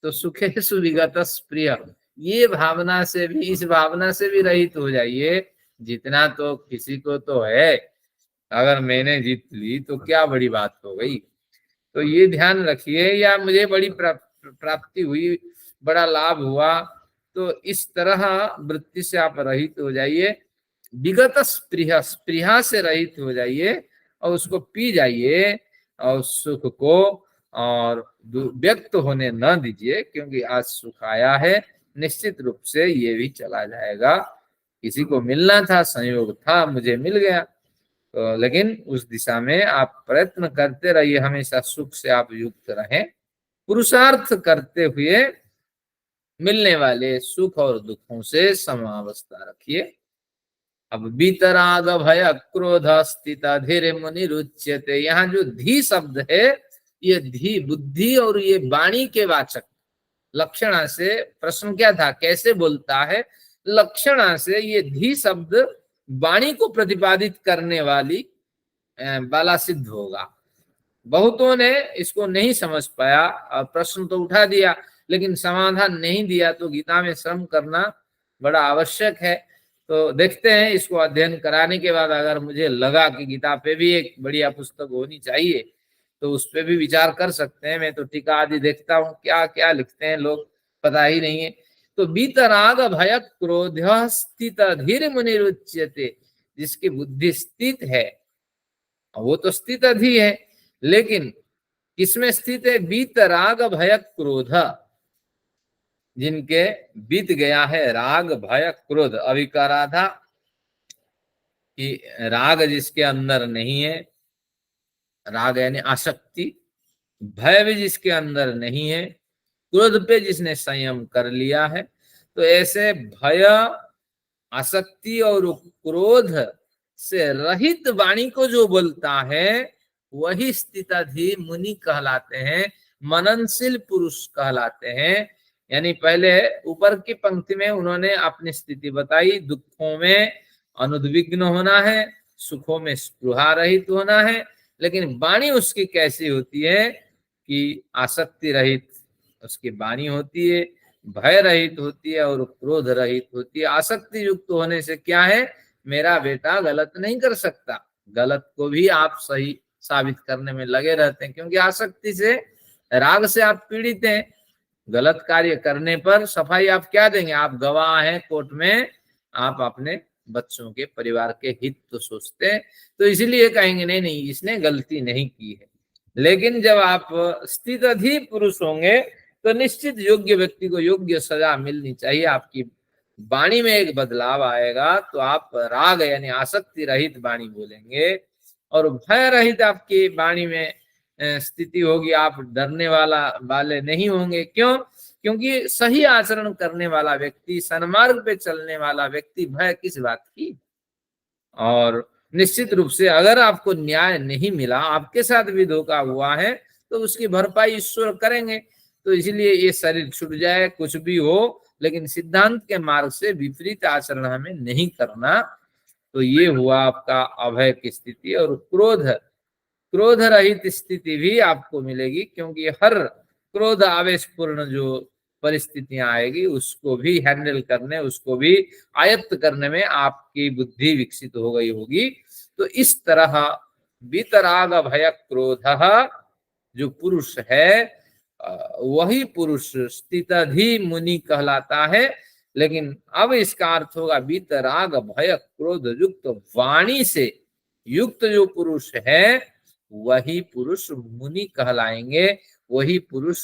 तो सुखेषु विगत स्पृहा, ये भावना से भी, इस भावना से भी रहित हो जाइए। जितना तो किसी को तो है, अगर मैंने जीत ली तो क्या बड़ी बात हो गई। तो ये ध्यान रखिए, या मुझे बड़ी प्राप्ति हुई, बड़ा लाभ हुआ, तो इस तरह वृत्ति से आप रहित हो जाइए। विगत स्पृहा, स्पृहा से रहित हो जाइए और उसको पी जाइए और सुख को और व्यक्त होने न दीजिए, क्योंकि आज सुख आया है, निश्चित रूप से ये भी चला जाएगा। किसी को मिलना था, संयोग था, मुझे मिल गया, तो लेकिन उस दिशा में आप प्रयत्न करते रहिए, हमेशा सुख से आप युक्त रहें, पुरुषार्थ करते हुए मिलने वाले सुख और दुखों से समावस्था रखिए। अब बीतराग भय क्रोध स्थित धीरे मुनि रुच्यते, यहाँ जो धी शब्द है, ये धी बुद्धि और ये वाणी के वाचक। लक्षणा से, प्रश्न क्या था, कैसे बोलता है, लक्षणा से ये धी शब्द वाणी को प्रतिपादित करने वाला सिद्ध होगा। बहुतों ने इसको नहीं समझ पाया और प्रश्न तो उठा दिया लेकिन समाधान नहीं दिया, तो गीता में श्रम करना बड़ा आवश्यक है। तो देखते हैं, इसको अध्ययन कराने के बाद अगर मुझे लगा कि गीता पे भी एक बढ़िया पुस्तक होनी चाहिए तो उस पे भी विचार कर सकते हैं। मैं तो टीका आदि देखता हूँ, क्या क्या लिखते हैं लोग, पता ही नहीं है। तो बीतराग भय क्रोध स्थित धीर मुनि रुच्यते, जिसकी बुद्धि स्थित है वो तो स्थित अधि है, लेकिन किसमें स्थित है, बीतराग भय क्रोध, जिनके बीत गया है राग भय क्रोध। अभी कह रहा था कि राग जिसके अंदर नहीं है, राग यानी आसक्ति, भय भी जिसके अंदर नहीं है, क्रोध पे जिसने संयम कर लिया है, तो ऐसे भय, आसक्ति और क्रोध से रहित वाणी को जो बोलता है वही स्थिताधि मुनि कहलाते हैं, मननशील पुरुष कहलाते हैं। यानी पहले ऊपर की पंक्ति में उन्होंने अपनी स्थिति बताई, दुखों में अनुद्विग्न होना है, सुखों में स्पृहा रहित होना है, लेकिन वाणी उसकी कैसी होती है कि आसक्ति रहित उसकी वाणी होती है, भय रहित होती है और क्रोध रहित होती है। आसक्ति युक्त होने से क्या है, मेरा बेटा गलत नहीं कर सकता, गलत को भी आप सही साबित करने में लगे रहते हैं, क्योंकि आसक्ति से, राग से आप पीड़ित हैं। गलत कार्य करने पर सफाई आप क्या देंगे, आप गवाह हैं कोर्ट में, आप अपने बच्चों के, परिवार के हित तो सोचते हैं, तो इसीलिए कहेंगे नहीं नहीं इसने गलती नहीं की है। लेकिन जब आप स्थित अधि पुरुष होंगे तो निश्चित योग्य व्यक्ति को योग्य सजा मिलनी चाहिए। आपकी वाणी में एक बदलाव आएगा, तो आप राग यानी आसक्ति रहित वाणी बोलेंगे और भय रहित आपकी वाणी में स्थिति होगी, आप डरने वाले नहीं होंगे। क्यों? क्योंकि सही आचरण करने वाला व्यक्ति, सन्मार्ग पे चलने वाला व्यक्ति भय किस बात की। और निश्चित रूप से अगर आपको न्याय नहीं मिला, आपके साथ भी धोखा हुआ है, तो उसकी भरपाई ईश्वर करेंगे। तो इसलिए ये शरीर छूट जाए, कुछ भी हो, लेकिन सिद्धांत के मार्ग से विपरीत आचरण हमें नहीं करना। तो ये हुआ आपका अभय की स्थिति। और क्रोध रहित स्थिति भी आपको मिलेगी, क्योंकि हर क्रोध आवेशपूर्ण जो परिस्थितियां आएगी उसको भी हैंडल करने, उसको भी आयत्त करने में आपकी बुद्धि विकसित हो गई होगी। तो इस तरह बीतराग भय क्रोध जो पुरुष है वही पुरुष स्थिताधि मुनि कहलाता है। लेकिन अब इसका अर्थ होगा बीतराग भय क्रोध युक्त वाणी से युक्त जो पुरुष है वही पुरुष मुनि कहलाएंगे, वही पुरुष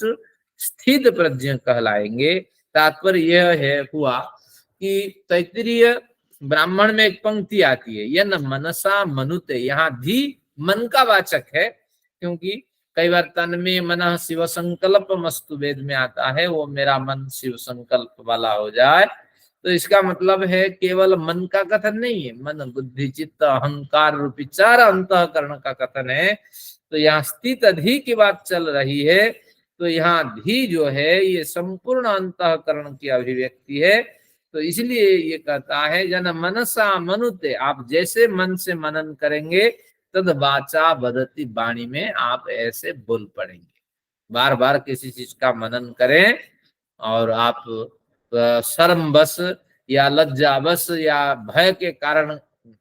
स्थित प्रज्ञ कहलाएंगे। तात्पर्य यह है हुआ कि तैत्तिरीय ब्राह्मण में एक पंक्ति आती है, यन मनसा मनुते, यहाँ धी मन का वाचक है, क्योंकि कई बार तन्मे मनः शिव संकल्प मस्तु वेद में आता है, वो मेरा मन शिव संकल्प वाला हो जाए। तो इसका मतलब है केवल मन का कथन नहीं है, मन बुद्धि चित्त अहंकार रूपी चार अंतःकरण का कथन है। तो यहाँ स्थित अधि की बात चल रही है, तो यहाँ धी जो है ये संपूर्ण अंतःकरण की अभिव्यक्ति है। तो इसलिए ये कहता है जन मनसा मनुते, आप जैसे मन से मनन करेंगे तद वाचा बदती, वाणी में आप ऐसे बोल पड़ेंगे। बार बार किसी चीज का मनन करें और आप शर्म बस या लज्जा बस या भय के कारण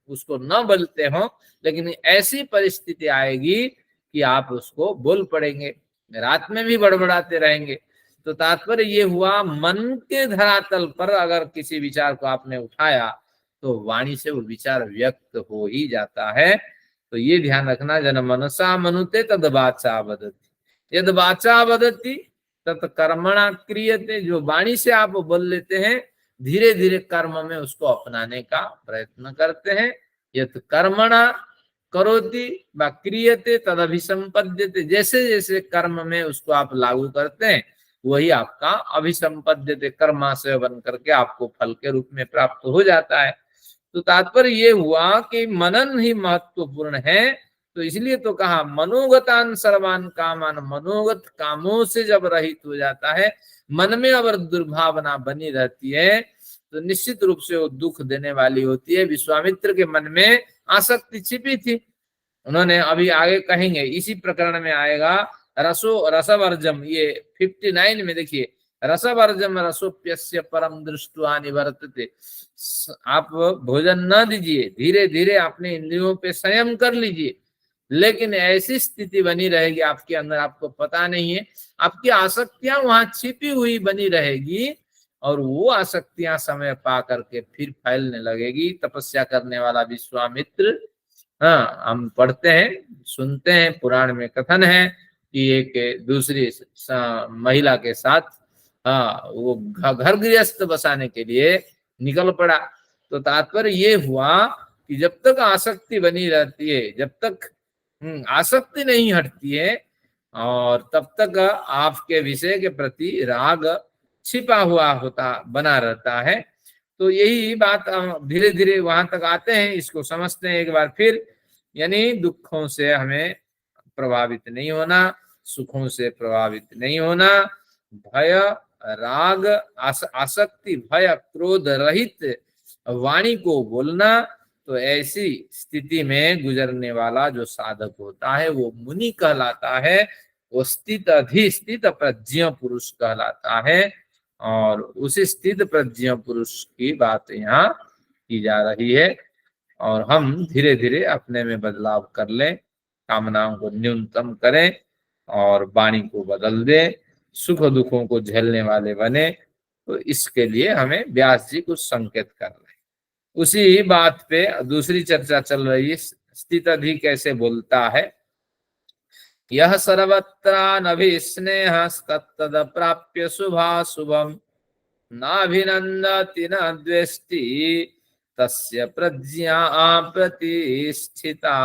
उसको न बोलते हो, लेकिन ऐसी परिस्थिति आएगी कि आप उसको बोल पड़ेंगे, रात में भी बड़बड़ाते रहेंगे। तो तात्पर्य ये हुआ, मन के धरातल पर अगर किसी विचार को आपने उठाया तो वाणी से वो विचार व्यक्त हो ही जाता है। तो ये ध्यान रखना, जन मनसा मनुते तद वाचा वदति, यद वाचा वदति तत् कर्मणा क्रियते, जो वाणी से आप बोल लेते हैं धीरे धीरे कर्म में उसको अपनाने का प्रयत्न करते हैं। यद कर्मणा करोति व क्रियते तद अभिसंपद्यते, जैसे जैसे कर्म में उसको आप लागू करते हैं वही आपका अभिसंपद्यते, कर्माशय बन करके आपको फल के रूप में प्राप्त हो जाता है। तो तात्पर्य ये हुआ कि मनन ही महत्वपूर्ण है। तो इसलिए तो कहा मनोगतान सर्वान कामान, मनोगत कामों से जब रहित हो जाता है, मन में अगर दुर्भावना बनी रहती है तो निश्चित रूप से वो दुख देने वाली होती है। विश्वामित्र के मन में आसक्ति छिपी थी, उन्होंने अभी आगे कहेंगे इसी प्रकरण में आएगा, रसवर्जम, ये 59 में देखिए, रसवर्जम रसोप्यस्य परम दृष्टवा निवर्तते, आप भोजन न दीजिए, धीरे धीरे अपने इंद्रियों पे संयम कर लीजिए, लेकिन ऐसी स्थिति बनी रहेगी आपके अंदर, आपको पता नहीं है, आपकी आसक्तियां वहां छिपी हुई बनी रहेगी और वो आसक्तियां समय पा करके फिर फैलने लगेगी। तपस्या करने वाला विश्वामित्र, हाँ हम पढ़ते हैं सुनते हैं, पुराण में कथन है कि एक दूसरी महिला के साथ वो घर गृहस्थ बसाने के लिए निकल पड़ा। तो तात्पर्य ये हुआ कि जब तक आसक्ति बनी रहती है, जब तक आसक्ति नहीं हटती है, और तब तक आपके विषय के प्रति राग छिपा हुआ होता बना रहता है। तो यही बात धीरे धीरे वहां तक आते हैं, इसको समझते हैं एक बार फिर। यानी दुखों से हमें प्रभावित नहीं होना, सुखों से प्रभावित नहीं होना, भय राग आसक्ति भय क्रोध रहित वाणी को बोलना। तो ऐसी स्थिति में गुजरने वाला जो साधक होता है वो मुनि कहलाता है, वो स्थित अधिस्थित प्रज्ञ पुरुष कहलाता है। और उसी स्थित प्रज्ञ पुरुष की बात यहाँ की जा रही है। और हम धीरे धीरे अपने में बदलाव कर लें, कामनाओं को न्यूनतम करें और वाणी को बदल दें, सुख दुखों को झेलने वाले बने। तो इसके लिए हमें व्यास जी कुछ संकेत कर रहे हैं। उसी बात पे दूसरी चर्चा चल रही है, स्थित अधि कैसे बोलता है। यह सर्वत्रानभिस्नेहस्तत्तद प्राप्य शुभाशुभम, नाभिनन्दति न द्वेष्टि तस्य प्रज्ञा प्रतिष्ठिता।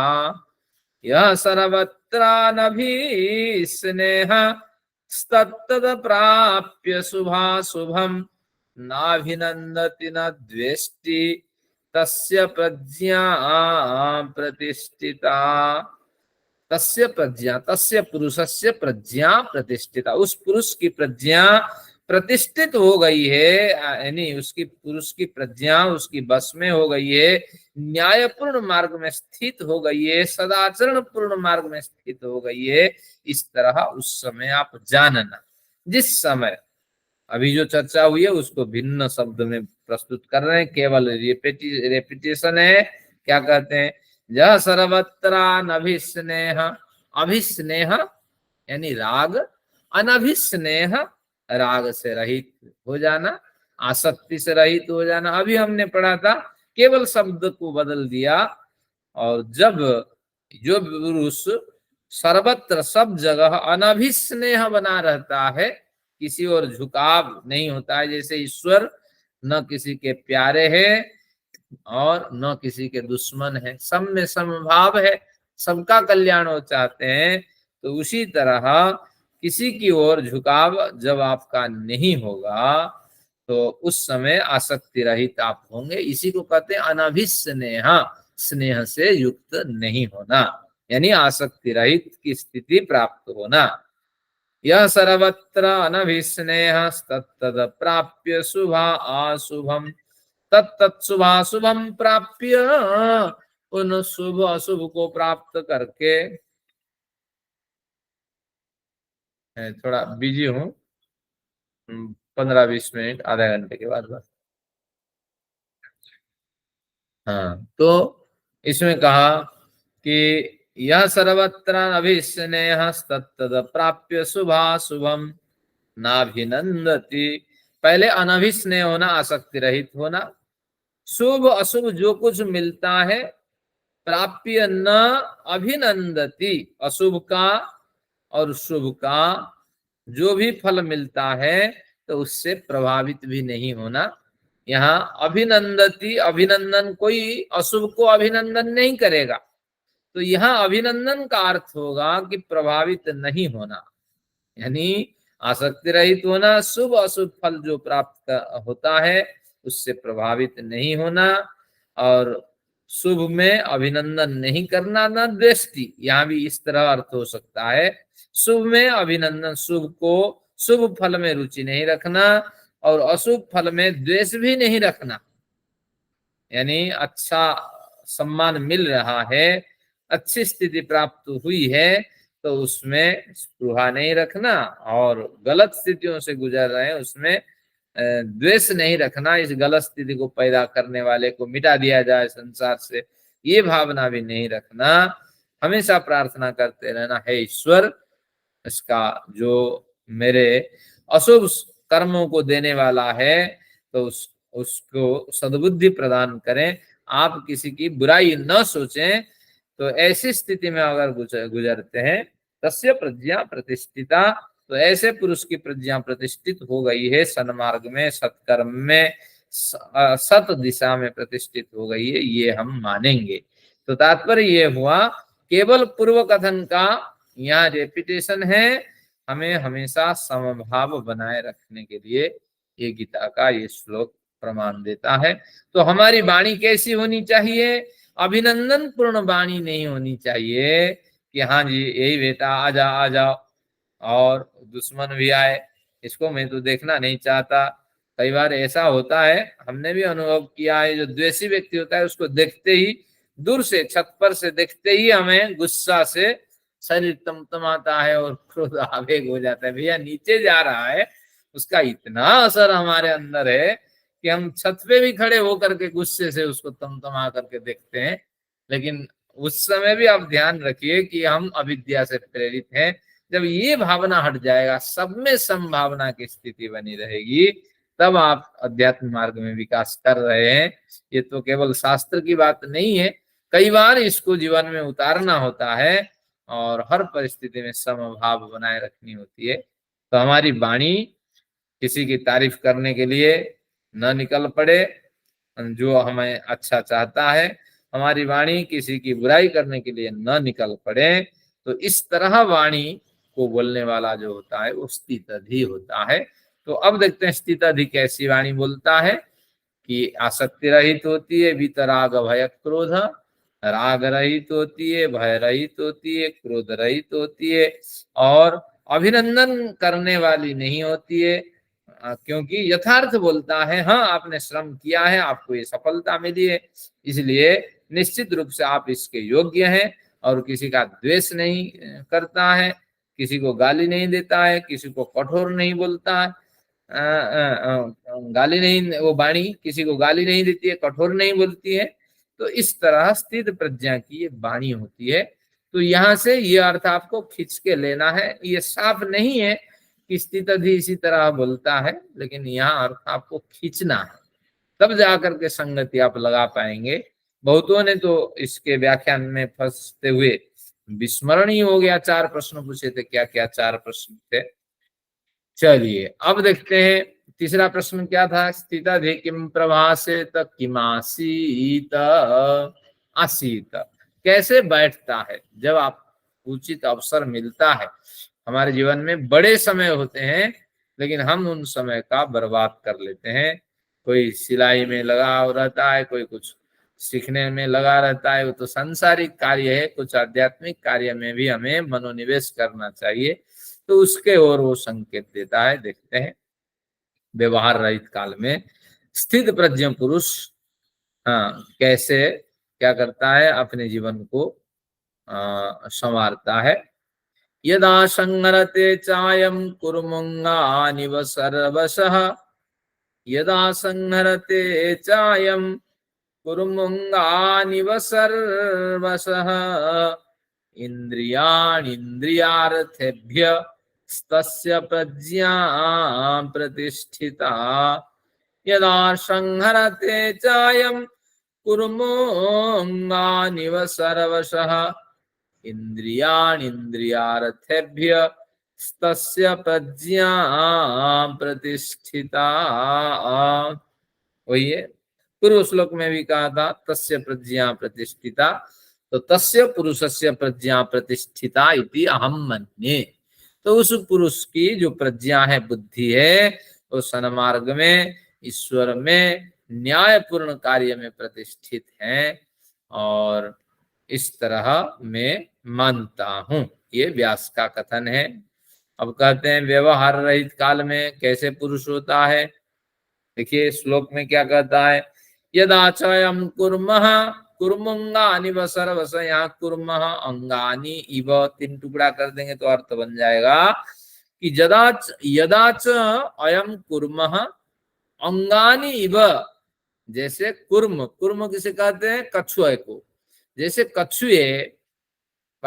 यह सर्वत्रानभिस्नेहस्तत्तद प्राप्य शुभाशुभम, नाभिनन्दति न द्वेष्टि तस्य प्रज्ञा प्रतिष्ठिता। तस्य प्रज्ञा, तस्य पुरुषस्य प्रज्ञा प्रतिष्ठिता, उस पुरुष की प्रज्ञा प्रतिष्ठित हो गई है, यानी उसकी पुरुष की प्रज्ञा उसकी बस में हो गई है, न्यायपूर्ण मार्ग में स्थित हो गई है, सदाचरण पूर्ण मार्ग में स्थित हो गई है। इस तरह उस समय आप जानना। जिस समय अभी जो चर्चा हुई है उसको भिन्न शब्द में प्रस्तुत कर रहे हैं, केवल रेपिटेशन है। क्या कहते हैं, यह सर्वत्रानभिस्नेह, अभिस्नेह यानी राग, अनभिस्नेह राग से रहित हो जाना, आसक्ति से रहित हो जाना। अभी हमने पढ़ा था, केवल शब्द को बदल दिया। और जब जो पुरुष सर्वत्र सब जगह अनभिस्नेह बना रहता है, किसी और झुकाव नहीं होता है, जैसे ईश्वर न किसी के प्यारे हैं और न किसी के दुश्मन है, सब में समभाव है, सबका कल्याण वो चाहते हैं, तो उसी तरह किसी की ओर झुकाव जब आपका नहीं होगा तो उस समय आसक्ति रहित आप होंगे। इसी को कहते हैं अनभिस्नेह, स्नेह से युक्त नहीं होना, यानी आसक्ति रहित की स्थिति प्राप्त होना। यह सर्वत्र अनभिस्नेह तत्तद प्राप्य शुभा अशुभम, तत्तत्शुभाशुभम प्राप्य, उन शुभ अशुभ को प्राप्त करके। मैं थोड़ा बिजी हूँ, 15-20 मिनट, आधा घंटे के बाद बस। हाँ, तो इसमें कहा कि यह सर्वत्र अभिस्नेह तत्तद प्राप्य शुभाशुभम नाभिनंदति। पहले अनभिस्नेह होना, आसक्ति रहित होना, शुभ अशुभ जो कुछ मिलता है प्राप्य न अभिनंदति, अशुभ का और शुभ का जो भी फल मिलता है तो उससे प्रभावित भी नहीं होना। यहाँ अभिनंदति, अभिनंदन, कोई अशुभ को अभिनंदन नहीं करेगा, तो यहाँ अभिनंदन का अर्थ होगा कि प्रभावित नहीं होना, यानी आसक्ति रहित होना, शुभ अशुभ फल जो प्राप्त होता है उससे प्रभावित नहीं होना, और शुभ में अभिनंदन नहीं करना, न द्वेष्टि। यहाँ भी इस तरह अर्थ हो सकता है, शुभ में अभिनंदन, शुभ को, शुभ फल में रुचि नहीं रखना और अशुभ फल में द्वेष भी नहीं रखना, यानी अच्छा सम्मान मिल रहा है, अच्छी स्थिति प्राप्त हुई है तो उसमें स्पृहा नहीं रखना, और गलत स्थितियों से गुजर रहे हैं उसमें द्वेष नहीं रखना, इस गलत स्थिति को पैदा करने वाले को मिटा दिया जाए संसार से, ये भावना भी नहीं रखना। हमेशा प्रार्थना करते रहना, हे ईश्वर, इसका जो मेरे अशुभ कर्मों को देने वाला है तो उसको सद्बुद्धि प्रदान करें, आप किसी की बुराई न सोचें। तो ऐसी स्थिति में अगर गुजरते हैं, तस्य प्रज्ञा प्रतिष्ठिता, तो ऐसे पुरुष की प्रज्ञा प्रतिष्ठित हो गई है, सन्मार्ग में, सत्कर्म में, सत दिशा में प्रतिष्ठित हो गई है, ये हम मानेंगे। तो तात्पर्य ये हुआ, केवल पूर्व कथन का यहाँ रेपिटेशन है, हमें हमेशा समभाव बनाए रखने के लिए ये गीता का ये श्लोक प्रमाण देता है। तो हमारी वाणी कैसी होनी चाहिए? अभिनंदन पूर्ण वाणी नहीं होनी चाहिए कि हाँ जी यही बेटा आ जा आ जाओ, और दुश्मन भी आए इसको मैं तो देखना नहीं चाहता। कई बार ऐसा होता है, हमने भी अनुभव किया है, जो द्वेषी व्यक्ति होता है उसको देखते ही, दूर से छत पर से देखते ही हमें गुस्सा से शरीर तमतमाता है और क्रोध आवेग हो जाता है, भैया नीचे जा रहा है, उसका इतना असर हमारे अंदर है कि हम छत पे भी खड़े होकर के गुस्से से उसको तमतमा करके देखते हैं। लेकिन उस समय भी आप ध्यान रखिए कि हम अविद्या से प्रेरित हैं। जब ये भावना हट जाएगा, सब में संभावना की स्थिति बनी रहेगी, तब आप अध्यात्म मार्ग में विकास कर रहे हैं। ये तो केवल शास्त्र की बात नहीं है, कई बार इसको जीवन में उतारना होता है और हर परिस्थिति में समभाव बनाए रखनी होती है। तो हमारी वाणी किसी की तारीफ करने के लिए न निकल पड़े, जो हमें अच्छा चाहता है, हमारी वाणी किसी की बुराई करने के लिए न निकल पड़े। तो इस तरह वाणी को बोलने वाला जो होता है वो स्थितधि होता है। तो अब देखते हैं स्थितधि कैसी वाणी बोलता है, कि आसक्ति रहित होती है, वीतराग भय क्रोध, राग रहित होती है, भय रहित होती है, क्रोध रहित होती है, और अभिनंदन करने वाली नहीं होती है, क्योंकि यथार्थ बोलता है, हाँ आपने श्रम किया है, आपको ये सफलता मिली है, इसलिए निश्चित रूप से आप इसके योग्य हैं, और किसी का द्वेष नहीं करता है, किसी को गाली नहीं देता है, किसी को कठोर नहीं बोलता है, गाली नहीं, वो वाणी किसी को गाली नहीं देती है, कठोर नहीं बोलती है। तो इस तरह स्थित प्रज्ञा की ये वाणी होती है। तो यहाँ से ये अर्थ आपको खींच के लेना है, ये साफ नहीं है कि स्थितधि इसी तरह बोलता है, लेकिन यहाँ अर्थ आपको खींचना है, तब जाकर के संगति आप लगा पाएंगे। बहुतों ने तो इसके व्याख्यान में फंसते हुए विस्मरण ही हो गया। 4 प्रश्न पूछे थे, क्या क्या 4 प्रश्न थे। चलिए अब देखते हैं तीसरा प्रश्न क्या था। स्थितधि किम प्रभासेत किमासीत आसीत, कैसे बैठता है। जब आप उचित अवसर मिलता है, हमारे जीवन में बड़े समय होते हैं लेकिन हम उन समय का बर्बाद कर लेते हैं। कोई सिलाई में लगा रहता है, कोई कुछ सीखने में लगा रहता है, वो तो सांसारिक कार्य है। कुछ आध्यात्मिक कार्य में भी हमें मनोनिवेश करना चाहिए, तो उसके ओर वो संकेत देता है। देखते हैं व्यवहार रहित काल में स्थित प्रज्ञ पुरुष कैसे क्या करता है, अपने जीवन को संवारता है। यदा संहरते चायं कुर्मुंगानिव सर्वशः, यदा संहरते चायं कुर्मुंगानिव सर्वशः, इन्द्रियाणीन्द्रियार्थेभ्य तस्य प्रज्ञा प्रतिष्ठिता। यदा संहरते चायं कुर्मुंगानिव सर्वशः, इन्द्रियाणीन्द्रियार्थेभ्य तस्य प्रज्ञा प्रतिष्ठिता। वही है, पूर्व श्लोक में भी कहा था तस्य प्रज्ञा प्रतिष्ठिता, तो तस्य पुरुषस्य प्रज्ञा प्रतिष्ठिता इति अहम मन्ये। तो उस पुरुष की जो प्रज्ञा है, बुद्धि है, वो सन्मार्ग में, ईश्वर में, न्यायपूर्ण कार्य में प्रतिष्ठित है, और इस तरह मैं मानता हूं। ये व्यास का कथन है। अब कहते हैं व्यवहार रहित काल में कैसे पुरुष होता है। देखिए श्लोक में क्या कहता है, यदा चयम कुर्मः कुर्मुंगानि व सर्वश। यहाँ कुर्मः अंगानि इव 3 टुकड़ा कर देंगे तो अर्थ बन जाएगा कि यदा च अयम कुर्मः अंगानि इव। जैसे कुर्म किसे कहते हैं, कछुए को। जैसे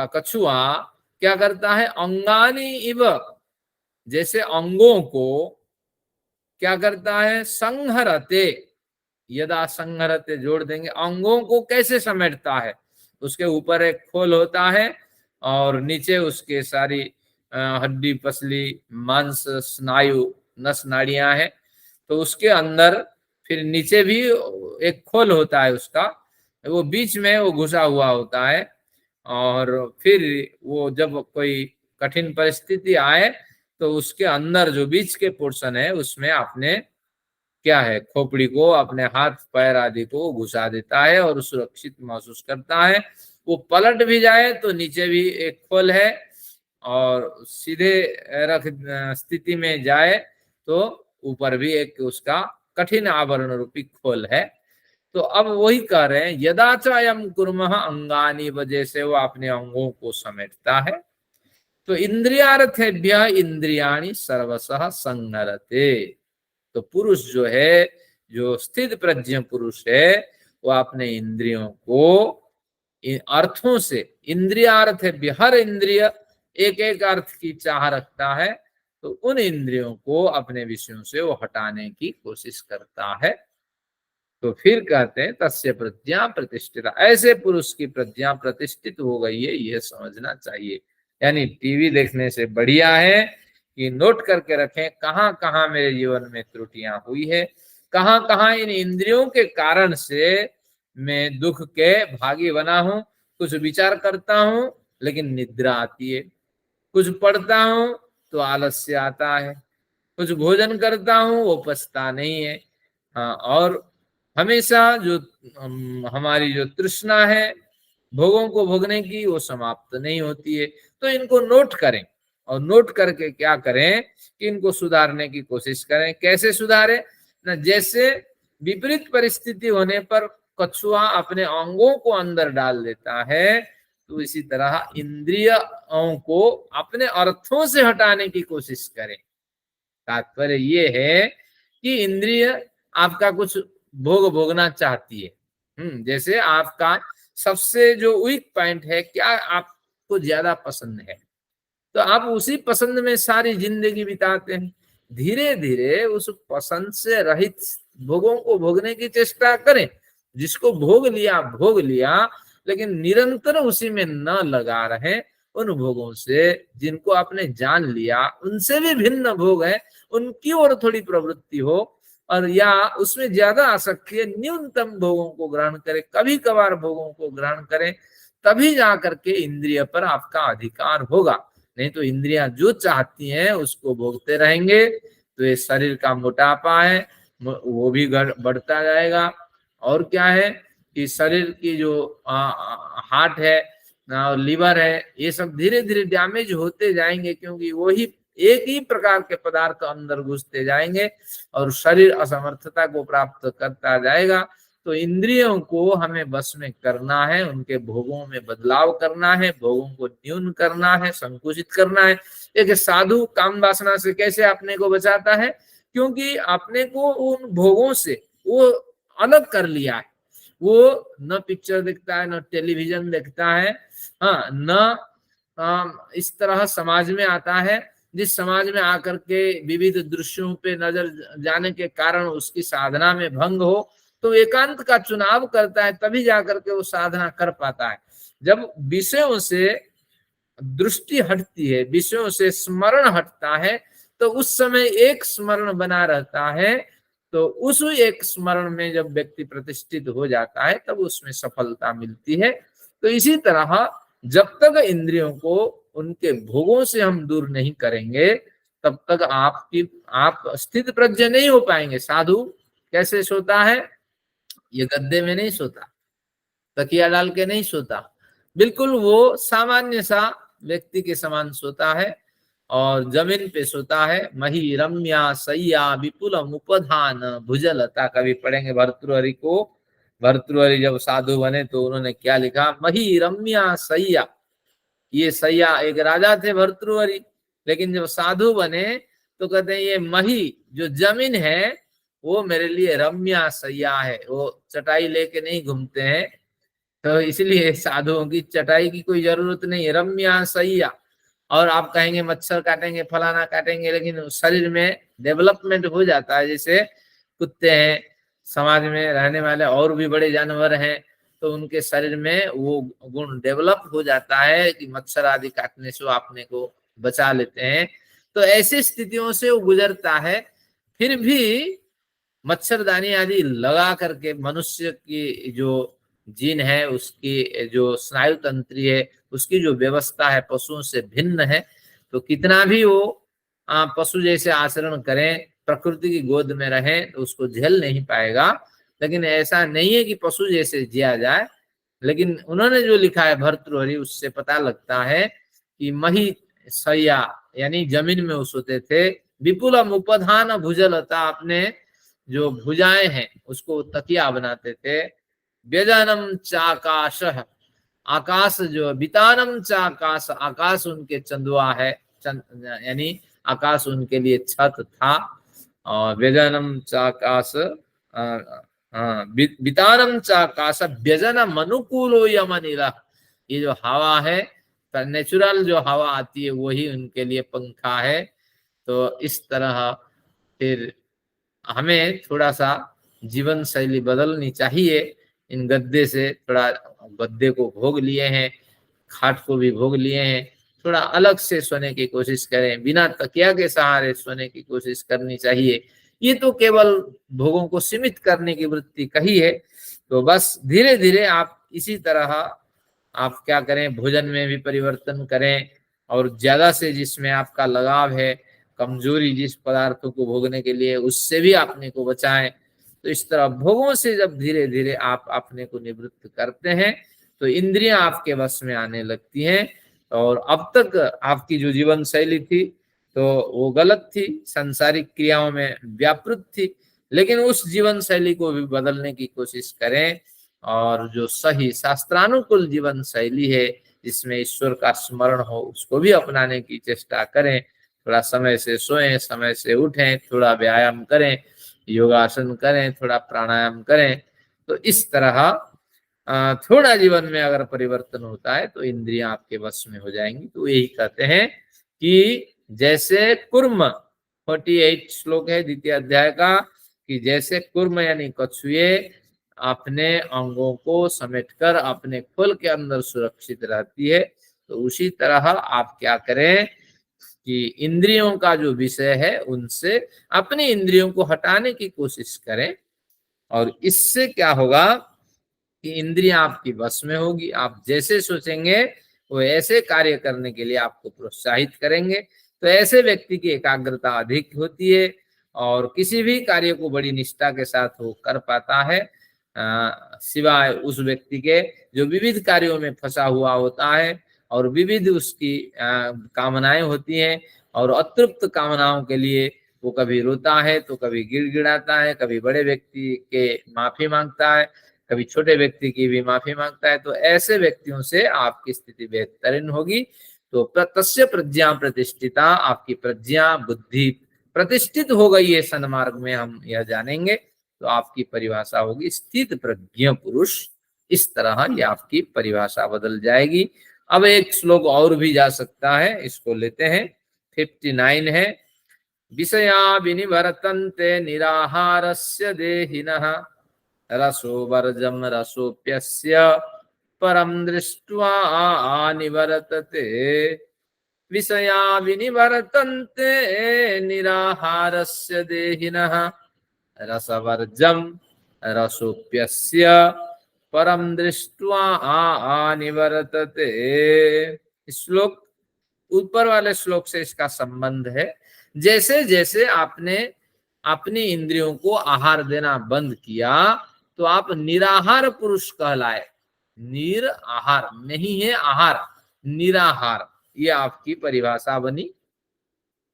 कछुआ क्या करता है, अंगानि इव, जैसे अंगों को क्या करता है, संहरते। यदा संहरते जोड़ देंगे, अंगों को कैसे समेटता है। उसके ऊपर एक खोल होता है और नीचे उसके सारी हड्डी पसली मांस स्नायु नस नाड़ियां हैं, तो उसके अंदर फिर नीचे भी एक खोल होता है उसका, वो बीच में वो घुसा हुआ होता है। और फिर वो जब कोई कठिन परिस्थिति आए तो उसके अंदर जो बीच के पोर्शन है उसमें अपने क्या है, खोपड़ी को, अपने हाथ पैर आदि को घुसा देता है और सुरक्षित महसूस करता है। वो पलट भी जाए तो नीचे भी एक खोल है, और सीधे रख स्थिति में जाए तो ऊपर भी एक उसका कठिन आवरण रूपी खोल है। तो अब वही कह रहे हैं, यदा च अयम कुर्मः अंगानि, वजह से वो अपने अंगों को समेटता है। तो इंद्रियार्थेभ्य इंद्रियाणि सर्वशः संहरते। तो पुरुष जो है, जो स्थित प्रज्ञ पुरुष है, वो अपने इंद्रियों को अर्थों से, इंद्रियार्थेभ्य, हर इंद्रिय एक एक अर्थ की चाह रखता है, तो उन इंद्रियों को अपने विषयों से वो हटाने की कोशिश करता है। तो फिर कहते हैं तस्य प्रज्ञा प्रतिष्ठिता। ऐसे पुरुष की प्रज्ञा प्रतिष्ठित हो गई है, यह समझना चाहिए। यानी टीवी देखने से बढ़िया है कि नोट करके रखें कहाँ कहाँ मेरे जीवन में त्रुटियां हुई है, कहाँ कहाँ इन इंद्रियों के कारण से मैं दुख के भागी बना हूं। कुछ विचार करता हूं लेकिन निद्रा आती है, कुछ पढ़ता हूं तो आलस्य आता है, कुछ भोजन करता हूं वो पचता नहीं है। हाँ, और हमेशा जो हमारी जो तृष्णा है भोगों को भोगने की, वो समाप्त नहीं होती है। तो इनको नोट करें, और नोट करके क्या करें कि इनको सुधारने की कोशिश करें। कैसे सुधारें ना, जैसे विपरीत परिस्थिति होने पर कछुआ अपने अंगों को अंदर डाल देता है, तो इसी तरह इंद्रियों को अपने अर्थों से हटाने की कोशिश करें। तात्पर्य ये है कि इंद्रिय आपका कुछ भोगना चाहती है। जैसे आपका सबसे जो वीक पॉइंट है, क्या आपको ज्यादा पसंद है, तो आप उसी पसंद में सारी जिंदगी बिताते हैं। धीरे धीरे उस पसंद से रहित भोगों को भोगने की चेष्टा करें। जिसको भोग लिया, लेकिन निरंतर उसी में न लगा रहे। उन भोगों से जिनको आपने जान लिया, उनसे भी भिन्न भोग है, उनकी ओर थोड़ी प्रवृत्ति हो, और या उसमें ज्यादा आसक्ति है, न्यूनतम भोगों को ग्रहण करें, कभी कभार भोगों को ग्रहण करें। तभी जा करके इंद्रिय पर आपका अधिकार होगा। नहीं तो इंद्रियां जो चाहती हैं उसको भोगते रहेंगे तो ये शरीर का मोटापा है वो भी बढ़ता जाएगा। और क्या है कि शरीर की जो हार्ट है और लीवर है ये सब धीरे धीरे डैमेज होते जाएंगे, क्योंकि वही एक ही प्रकार के पदार्थ अंदर घुसते जाएंगे और शरीर असमर्थता को प्राप्त करता जाएगा। तो इंद्रियों को हमें बस में करना है, उनके भोगों में बदलाव करना है, भोगों को न्यून करना है, संकुचित करना है। एक साधु काम वासना से कैसे अपने को बचाता है, क्योंकि अपने को उन भोगों से वो अलग कर लिया है। वो न पिक्चर देखता है, न टेलीविजन देखता है, हाँ न इस तरह समाज में आता है जिस समाज में आकर के विविध दृश्यों पे नजर जाने के कारण उसकी साधना में भंग हो, तो एकांत का चुनाव करता है, तभी जाकर के वो साधना कर पाता है। जब विषयों से दृष्टि हटती है, विषयों से स्मरण हटता है, तो उस समय एक स्मरण बना रहता है। तो उस एक स्मरण में जब व्यक्ति प्रतिष्ठित हो जाता है तब उसमें सफलता मिलती है। तो इसी तरह जब तक इंद्रियों को उनके भोगों से हम दूर नहीं करेंगे तब तक आप स्थित प्रज्ञ नहीं हो पाएंगे। साधु कैसे सोता है, ये गद्दे में नहीं सोता, तकिया डाल के नहीं सोता, बिल्कुल वो सामान्य सा व्यक्ति के समान सोता है और जमीन पे सोता है। मही रम्या सैया विपुलम उपधान भुजलता, कभी पढ़ेंगे भर्तृहरि को। भर्तृहरि जब साधु बने तो उन्होंने क्या लिखा, मही रम्या सैया। ये सैया एक राजा थे भर्तृहरि, लेकिन जब साधु बने तो कहते हैं ये मही जो जमीन है वो मेरे लिए रम्या सैया है, वो चटाई लेके नहीं घूमते हैं। तो इसलिए साधुओं की चटाई की कोई जरूरत नहीं है, रम्या सैया। और आप कहेंगे मच्छर काटेंगे फलाना काटेंगे, लेकिन शरीर में डेवलपमेंट हो जाता है। जैसे कुत्ते हैं, समाज में रहने वाले और भी बड़े जानवर हैं, तो उनके शरीर में वो गुण डेवलप हो जाता है कि मच्छर आदि काटने से वो अपने को बचा लेते हैं। तो ऐसी स्थितियों से वो गुजरता है, फिर भी मच्छरदानी आदि लगा करके मनुष्य की जो जीन है, उसकी जो स्नायु तंत्री है, उसकी जो व्यवस्था है पशुओं से भिन्न है। तो कितना भी वो पशु जैसे आचरण करें, प्रकृति की गोद में रहें, तो उसको झेल नहीं पाएगा। लेकिन ऐसा नहीं है कि पशु जैसे जिया जाए। लेकिन उन्होंने जो लिखा है भर्तृहरि, उससे पता लगता है कि मही सैया यानी जमीन में वो सोते थे। विपुलम उपधान भुजलता, अपने जो भुजाएं हैं उसको तकिया बनाते थे। व्यजनम चाकाश, आकाश जो वितानम चाकाश, आकाश उनके चंदुआ है, यानी आकाश उनके लिए छत था। और व्यजनम चाकाश वितानम चाकाश व्यजनम अनुकूलो यमनिला, ये जो हवा है नेचुरल जो हवा आती है वही उनके लिए पंखा है। तो इस तरह फिर हमें थोड़ा सा जीवन शैली बदलनी चाहिए। इन गद्दे से थोड़ा, गद्दे को भोग लिए हैं, खाट को भी भोग लिए हैं, थोड़ा अलग से सोने की कोशिश करें, बिना तकिया के सहारे सोने की कोशिश करनी चाहिए। ये तो केवल भोगों को सीमित करने की वृत्ति कही है। तो बस धीरे धीरे आप इसी तरह आप क्या करें, भोजन में भी परिवर्तन करें और ज्यादा से जिसमें आपका लगाव है, कमजोरी जिस पदार्थों को भोगने के लिए, उससे भी अपने को बचाएं। तो इस तरह भोगों से जब धीरे धीरे आप अपने को निवृत्त करते हैं तो इंद्रियां आपके वश में आने लगती हैं। और अब तक आपकी जो जीवन शैली थी तो वो गलत थी, सांसारिक क्रियाओं में व्यापृत थी, लेकिन उस जीवन शैली को भी बदलने की कोशिश करें और जो सही शास्त्रानुकूल जीवन शैली है जिसमें ईश्वर का स्मरण हो उसको भी अपनाने की चेष्टा करें। थोड़ा समय से सोएं, समय से उठें, थोड़ा व्यायाम करें, योगासन करें, थोड़ा प्राणायाम करें। तो इस तरह थोड़ा जीवन में अगर परिवर्तन होता है तो इंद्रियां आपके वश में हो जाएंगी। तो यही कहते हैं कि जैसे कुर्म, 48 श्लोक है द्वितीय अध्याय का, कि जैसे कुर्म यानी कछुए अपने अंगों को समेटकर अपने खोल के अंदर सुरक्षित रहती है, तो उसी तरह आप क्या करें कि इंद्रियों का जो विषय है उनसे अपनी इंद्रियों को हटाने की कोशिश करें। और इससे क्या होगा कि इंद्रियां आपकी वश में होगी, आप जैसे सोचेंगे वो ऐसे कार्य करने के लिए आपको प्रोत्साहित करेंगे। तो ऐसे व्यक्ति की एकाग्रता अधिक होती है और किसी भी कार्य को बड़ी निष्ठा के साथ वो कर पाता है, सिवाय उस व्यक्ति के जो विविध कार्यों में फंसा हुआ होता है और विविध उसकी कामनाएं होती हैं और अतृप्त कामनाओं के लिए वो कभी रोता है तो कभी गिड़गिड़ाता है, कभी बड़े व्यक्ति के माफी मांगता है, कभी छोटे व्यक्ति की भी माफी मांगता है। तो ऐसे व्यक्तियों से आपकी स्थिति बेहतरीन होगी। तो तस्य प्रज्ञा प्रतिष्ठिता, आपकी प्रज्ञा बुद्धि प्रतिष्ठित हो गई है सन्मार्ग में, हम यह जानेंगे। तो आपकी परिभाषा होगी स्थित प्रज्ञ पुरुष। इस तरह ये आपकी परिभाषा बदल जाएगी। अब एक श्लोक और भी जा सकता है, इसको लेते हैं। 59 है, विषया विनिवर्तन्ते निराहारस्य देहिनः रसो वर्जम रसोप्यस्य परम दृष्ट्वा निवर्तते। विषया विनिवर्तन्ते निराहारस्य देहिनः रसवर्जम रसोप्यस्य परम दृष्ट्वा निवर्तते। श्लोक ऊपर वाले श्लोक से इसका संबंध है। जैसे जैसे आपने अपनी इंद्रियों को आहार देना बंद किया तो आप निराहार पुरुष कहलाए। निर आहार नहीं है आहार, निराहार, ये आपकी परिभाषा बनी।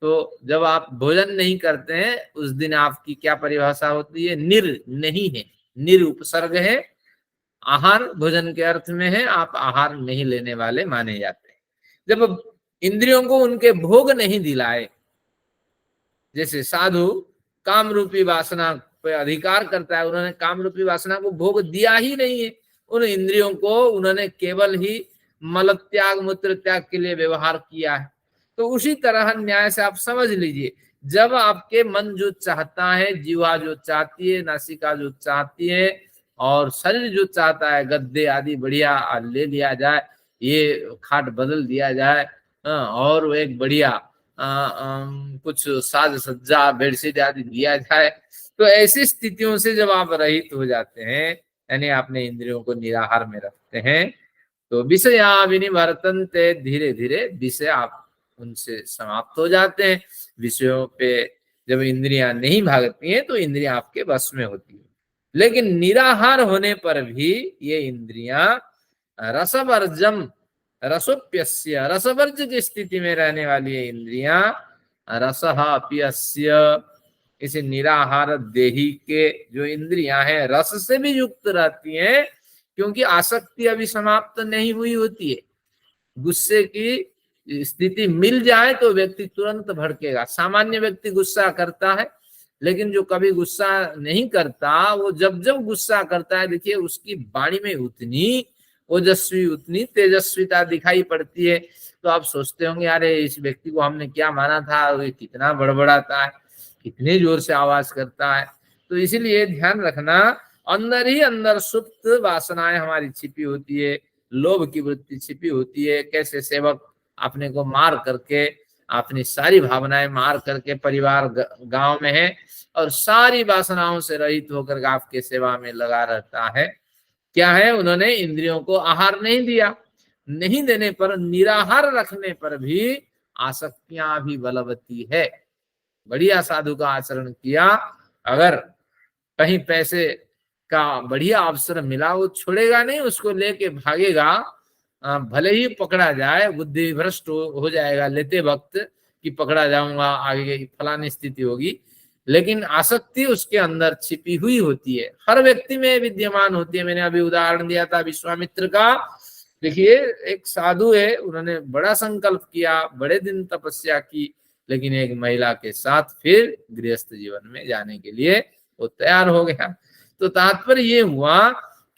तो जब आप भोजन नहीं करते हैं उस दिन आपकी क्या परिभाषा होती है? निर नहीं है, निर उपसर्ग है, आहार भोजन के अर्थ में है, आप आहार नहीं लेने वाले माने जाते हैं। जब इंद्रियों को उनके भोग नहीं दिलाए, जैसे साधु काम रूपी वासना पे अधिकार करता है, उन्होंने काम रूपी वासना को भोग दिया ही नहीं है, उन इंद्रियों को उन्होंने केवल ही मल त्याग मूत्र त्याग के लिए व्यवहार किया है। तो उसी तरह न्याय से आप समझ लीजिए, जब आपके मन जो चाहता है, जीवा जो चाहती है, नासिका जो चाहती है और शरीर जो चाहता है गद्दे आदि बढ़िया ले लिया जाए, ये खाट बदल दिया जाए और एक बढ़िया कुछ साज सज्जा बेडशीट आदि दिया जाए, तो ऐसी स्थितियों से जब आप रहित हो जाते हैं, यानी अपने इंद्रियों को निराहार में रखते हैं, तो विषया विनिवर्तन्ते, धीरे धीरे विषय आप उनसे समाप्त हो जाते हैं। विषयों पे जब इंद्रियां नहीं भागती हैं तो इंद्रियां आपके वश में होती है। लेकिन निराहार होने पर भी ये इंद्रियां रसवर्जम रसोप्यस्य, रसवर्ज की स्थिति में रहने वाली है इंद्रियां। रसहा प्यस्य, इस निराहार देही के जो इंद्रियां हैं रस से भी युक्त रहती हैं, क्योंकि आसक्ति अभी समाप्त नहीं हुई होती है। गुस्से की स्थिति मिल जाए तो व्यक्ति तुरंत भड़केगा। सामान्य व्यक्ति गुस्सा करता है, लेकिन जो कभी गुस्सा नहीं करता, वो जब जब गुस्सा करता है, देखिए उसकी वाणी में उतनी ओजस्वी, उतनी तेजस्विता दिखाई पड़ती है। तो आप सोचते होंगे अरे इस व्यक्ति को हमने क्या माना था, वो कितना बड़बड़ाता है, कितनी जोर से आवाज करता है। तो इसीलिए ध्यान रखना, अंदर ही अंदर सुप्त वासनाएं हमारी छिपी होती है, लोभ की वृत्ति छिपी होती है। कैसे सेवक अपने को मार करके, अपनी सारी भावनाएं मार करके परिवार गांव में है और सारी वासनाओं से रहित होकर आपके सेवा में लगा रहता है। क्या है? उन्होंने इंद्रियों को आहार नहीं दिया। नहीं देने पर, निराहार रखने पर भी आसक्तियां भी बलवती है। बढ़िया साधु का आचरण किया, अगर कहीं पैसे का बढ़िया अवसर मिला, वो छोड़ेगा नहीं, उसको लेके भागेगा। भले ही पकड़ा जाए, बुद्धि भ्रष्ट हो जाएगा लेते वक्त कि पकड़ा जाऊंगा, आगे फलानी स्थिति होगी, लेकिन आसक्ति उसके अंदर छिपी हुई होती है, हर व्यक्ति में विद्यमान होती है। मैंने अभी उदाहरण दिया था विश्वामित्र का। देखिए एक साधु है, उन्होंने बड़ा संकल्प किया, बड़े दिन तपस्या की, लेकिन एक महिला के साथ फिर गृहस्थ जीवन में जाने के लिए वो तैयार हो गया। तो तात्पर्य ये हुआ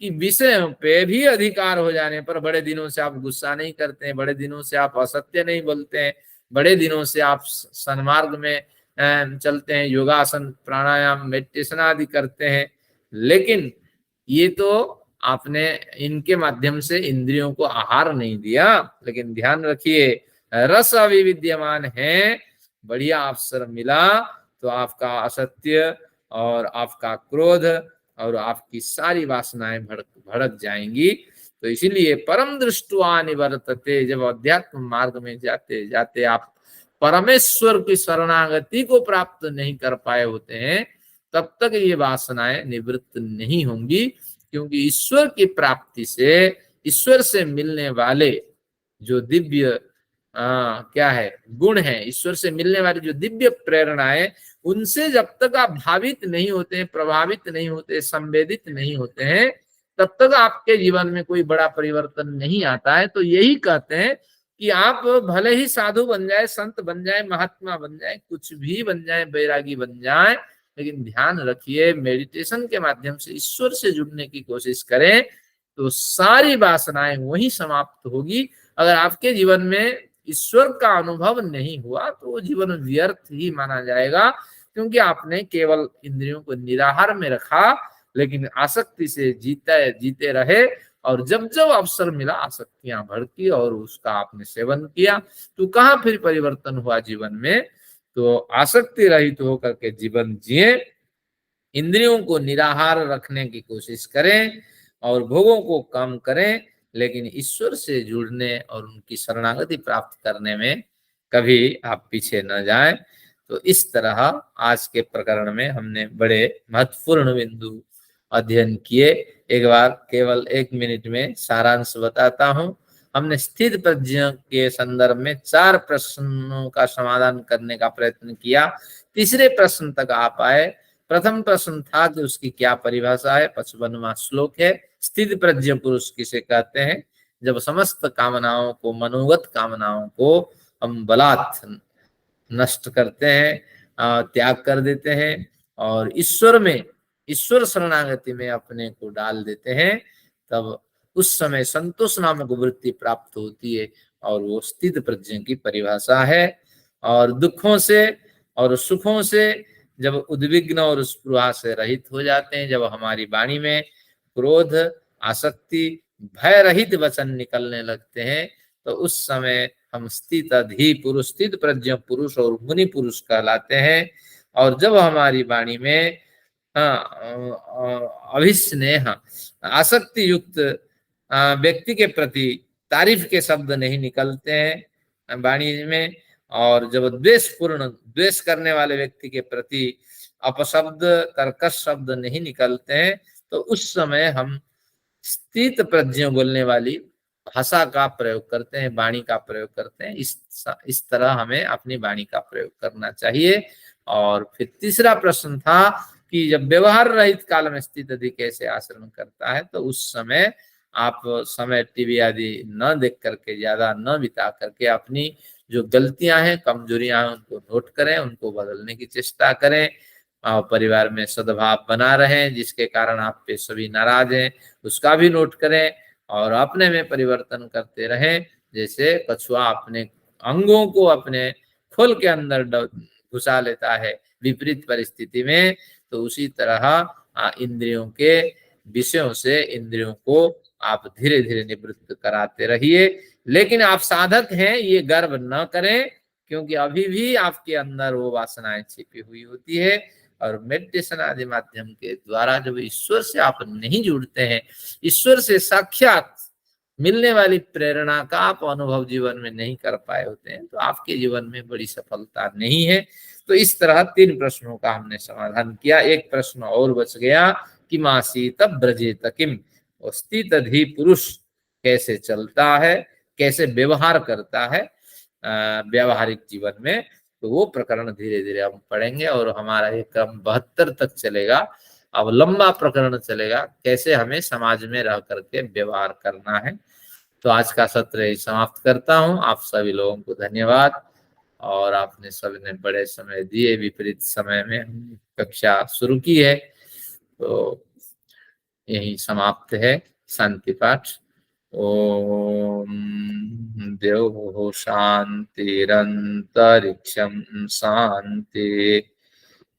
कि विषयों पे भी अधिकार हो जाने पर बड़े दिनों से आप गुस्सा नहीं करते हैं, बड़े दिनों से आप असत्य नहीं बोलते हैं, बड़े दिनों से आप सन्मार्ग में चलते हैं, योगासन प्राणायाम मेडिटेशन आदि करते हैं, लेकिन ये तो आपने इनके माध्यम से इंद्रियों को आहार नहीं दिया। लेकिन ध्यान रखिए, रस अभी विद्यमान है, बढ़िया अवसर मिला तो आपका असत्य और आपका क्रोध और आपकी सारी वासनाएं भड़क जाएंगी। तो इसीलिए परम दृष्टवा निवर्तते, जब अध्यात्म मार्ग में जाते जाते आप परमेश्वर की शरणागति को प्राप्त नहीं कर पाए होते हैं, तब तक ये वासनाएं निवृत्त नहीं होंगी। क्योंकि ईश्वर की प्राप्ति से, ईश्वर से मिलने वाले जो दिव्य क्या है गुण है, ईश्वर से मिलने वाली जो दिव्य प्रेरणाएं, उनसे जब तक आप भावित नहीं होते हैं, प्रभावित नहीं होते, संवेदित नहीं होते हैं, तब तक आपके जीवन में कोई बड़ा परिवर्तन नहीं आता है। तो यही कहते हैं कि आप भले ही साधु बन जाए, संत बन जाए, महात्मा बन जाए, कुछ भी बन जाए, बैरागी बन जाए, लेकिन ध्यान रखिए मेडिटेशन के माध्यम से ईश्वर से जुड़ने की कोशिश करें तो सारी वासनाएं वही समाप्त होगी। अगर आपके जीवन में ईश्वर का अनुभव नहीं हुआ तो वो जीवन व्यर्थ ही माना जाएगा, क्योंकि आपने केवल इंद्रियों को निराहार में रखा, लेकिन आसक्ति से जीते रहे, और जब जब अवसर मिला आसक्तियां भड़की और उसका आपने सेवन किया। तो कहाँ फिर परिवर्तन हुआ जीवन में? तो आसक्ति रहित होकर के जीवन जिए, इंद्रियों को निराहार रखने की कोशिश करें और भोगों को कम करें, लेकिन ईश्वर से जुड़ने और उनकी शरणागति प्राप्त करने में कभी आप पीछे न जाएं। तो इस तरह आज के प्रकरण में हमने बड़े महत्वपूर्ण बिंदु अध्ययन किए। एक बार केवल 1 मिनट में सारांश बताता हूं। हमने स्थित प्रज्ञ के संदर्भ में 4 प्रश्नों का समाधान करने का प्रयत्न किया। तीसरे प्रश्न तक आप आए। प्रथम प्रश्न था कि उसकी क्या परिभाषा है, 55वां श्लोक है। स्थित प्रज्ञ पुरुष किसे कहते हैं? जब समस्त कामनाओं को, मनोगत कामनाओं को हम बलात् नष्ट करते हैं, त्याग कर देते हैं और ईश्वर में, ईश्वर शरणागति में अपने को डाल देते हैं, तब उस समय संतोष नामक वृत्ति प्राप्त होती है और वो स्थित प्रज्ञ की परिभाषा है। और दुखों से और सुखों से जब उद्विग्न और स्पृहा से रहित हो जाते हैं, जब हमारी वाणी में क्रोध, आसक्ति, भय रहित वचन निकलने लगते हैं, तो उस समय हम स्थित अधि पुरुष, स्थित प्रज्ञ पुरुष और मुनि पुरुष कहलाते हैं। और जब हमारी वाणी में अभिस्नेह, आसक्ति युक्त व्यक्ति के प्रति तारीफ के शब्द नहीं निकलते हैं वाणी में, और जब द्वेषपूर्ण, द्वेष करने वाले व्यक्ति के प्रति अपशब्द, कर्कश शब्द नहीं निकलते हैं, तो उस समय हम स्थित प्रज्ञ बोलने वाली भाषा का प्रयोग करते हैं, वाणी का प्रयोग करते हैं। इस तरह हमें अपनी वाणी का प्रयोग करना चाहिए। और फिर तीसरा प्रश्न था कि जब व्यवहार रहित काल में स्थित अधि कैसे आचरण करता है, तो उस समय आप समय टीवी आदि न देख करके, ज्यादा न बिता करके, अपनी जो गलतियां हैं, कमजोरियां हैं, उनको नोट करें, उनको बदलने की चेष्टा करें। परिवार में सद्भाव बना रहें, जिसके कारण आप पे सभी नाराज हैं उसका भी नोट करें और अपने में परिवर्तन करते रहें। जैसे कछुआ अपने अंगों को अपने खोल के अंदर घुसा लेता है विपरीत परिस्थिति में, तो उसी तरह इंद्रियों के विषयों से इंद्रियों को आप धीरे धीरे निवृत्त कराते रहिए। लेकिन आप साधक हैं ये गर्व न करें, क्योंकि अभी भी आपके अंदर वो वासनाएं छिपी हुई होती है। और मेडिटेशन आदि माध्यम के द्वारा जब ईश्वर से आप नहीं जुड़ते हैं, ईश्वर से साक्षात मिलने वाली प्रेरणा का आप अनुभव जीवन में नहीं कर पाए होते हैं, तो आपके जीवन में बड़ी सफलता नहीं है। तो इस तरह 3 प्रश्नों का हमने समाधान किया। एक प्रश्न और बच गया कि मासी तब ब्रजेत किम, स्थित अधि पुरुष कैसे चलता है, कैसे व्यवहार करता है व्यवहारिक जीवन में। तो वो प्रकरण धीरे धीरे हम पढ़ेंगे और हमारा ये क्रम 72 तक चलेगा। अब लंबा प्रकरण चलेगा, कैसे हमें समाज में रह करके व्यवहार करना है। तो आज का सत्र ही समाप्त करता हूँ। आप सभी लोगों को धन्यवाद, और आपने सभी ने बड़े समय दिए, विपरीत समय में कक्षा शुरू की है। तो यही समाप्त है शांति पाठ। ओम द्यौः शान्तिरन्तरिक्षं शान्ति,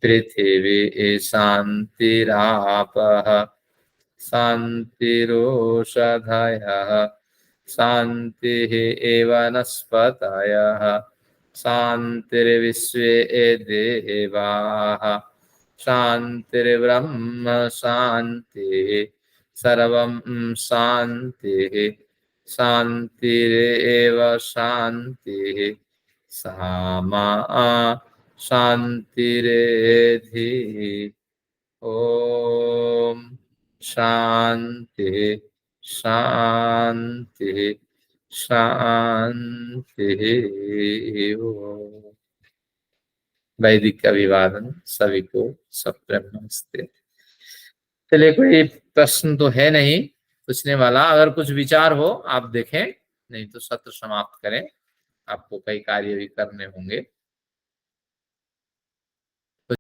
पृथिवी शान्तिरापः शान्तिरोषधयः, शान्तिः एव वनस्पतयः, शान्तिर्विश्वे देवाः, शांतिर्ब्रह्म शांति, सर्वं शांति, शांतिरेव शांति, सामा शांतिरेधि। ओम शांति शांति शांति। ओम। वैदिक अभिवादन सभी को, सप्रेम नमस्ते। चलिए, कोई प्रश्न तो है नहीं पूछने वाला। अगर कुछ विचार हो आप देखें, नहीं तो सत्र समाप्त करें, आपको कई कार्य भी करने होंगे।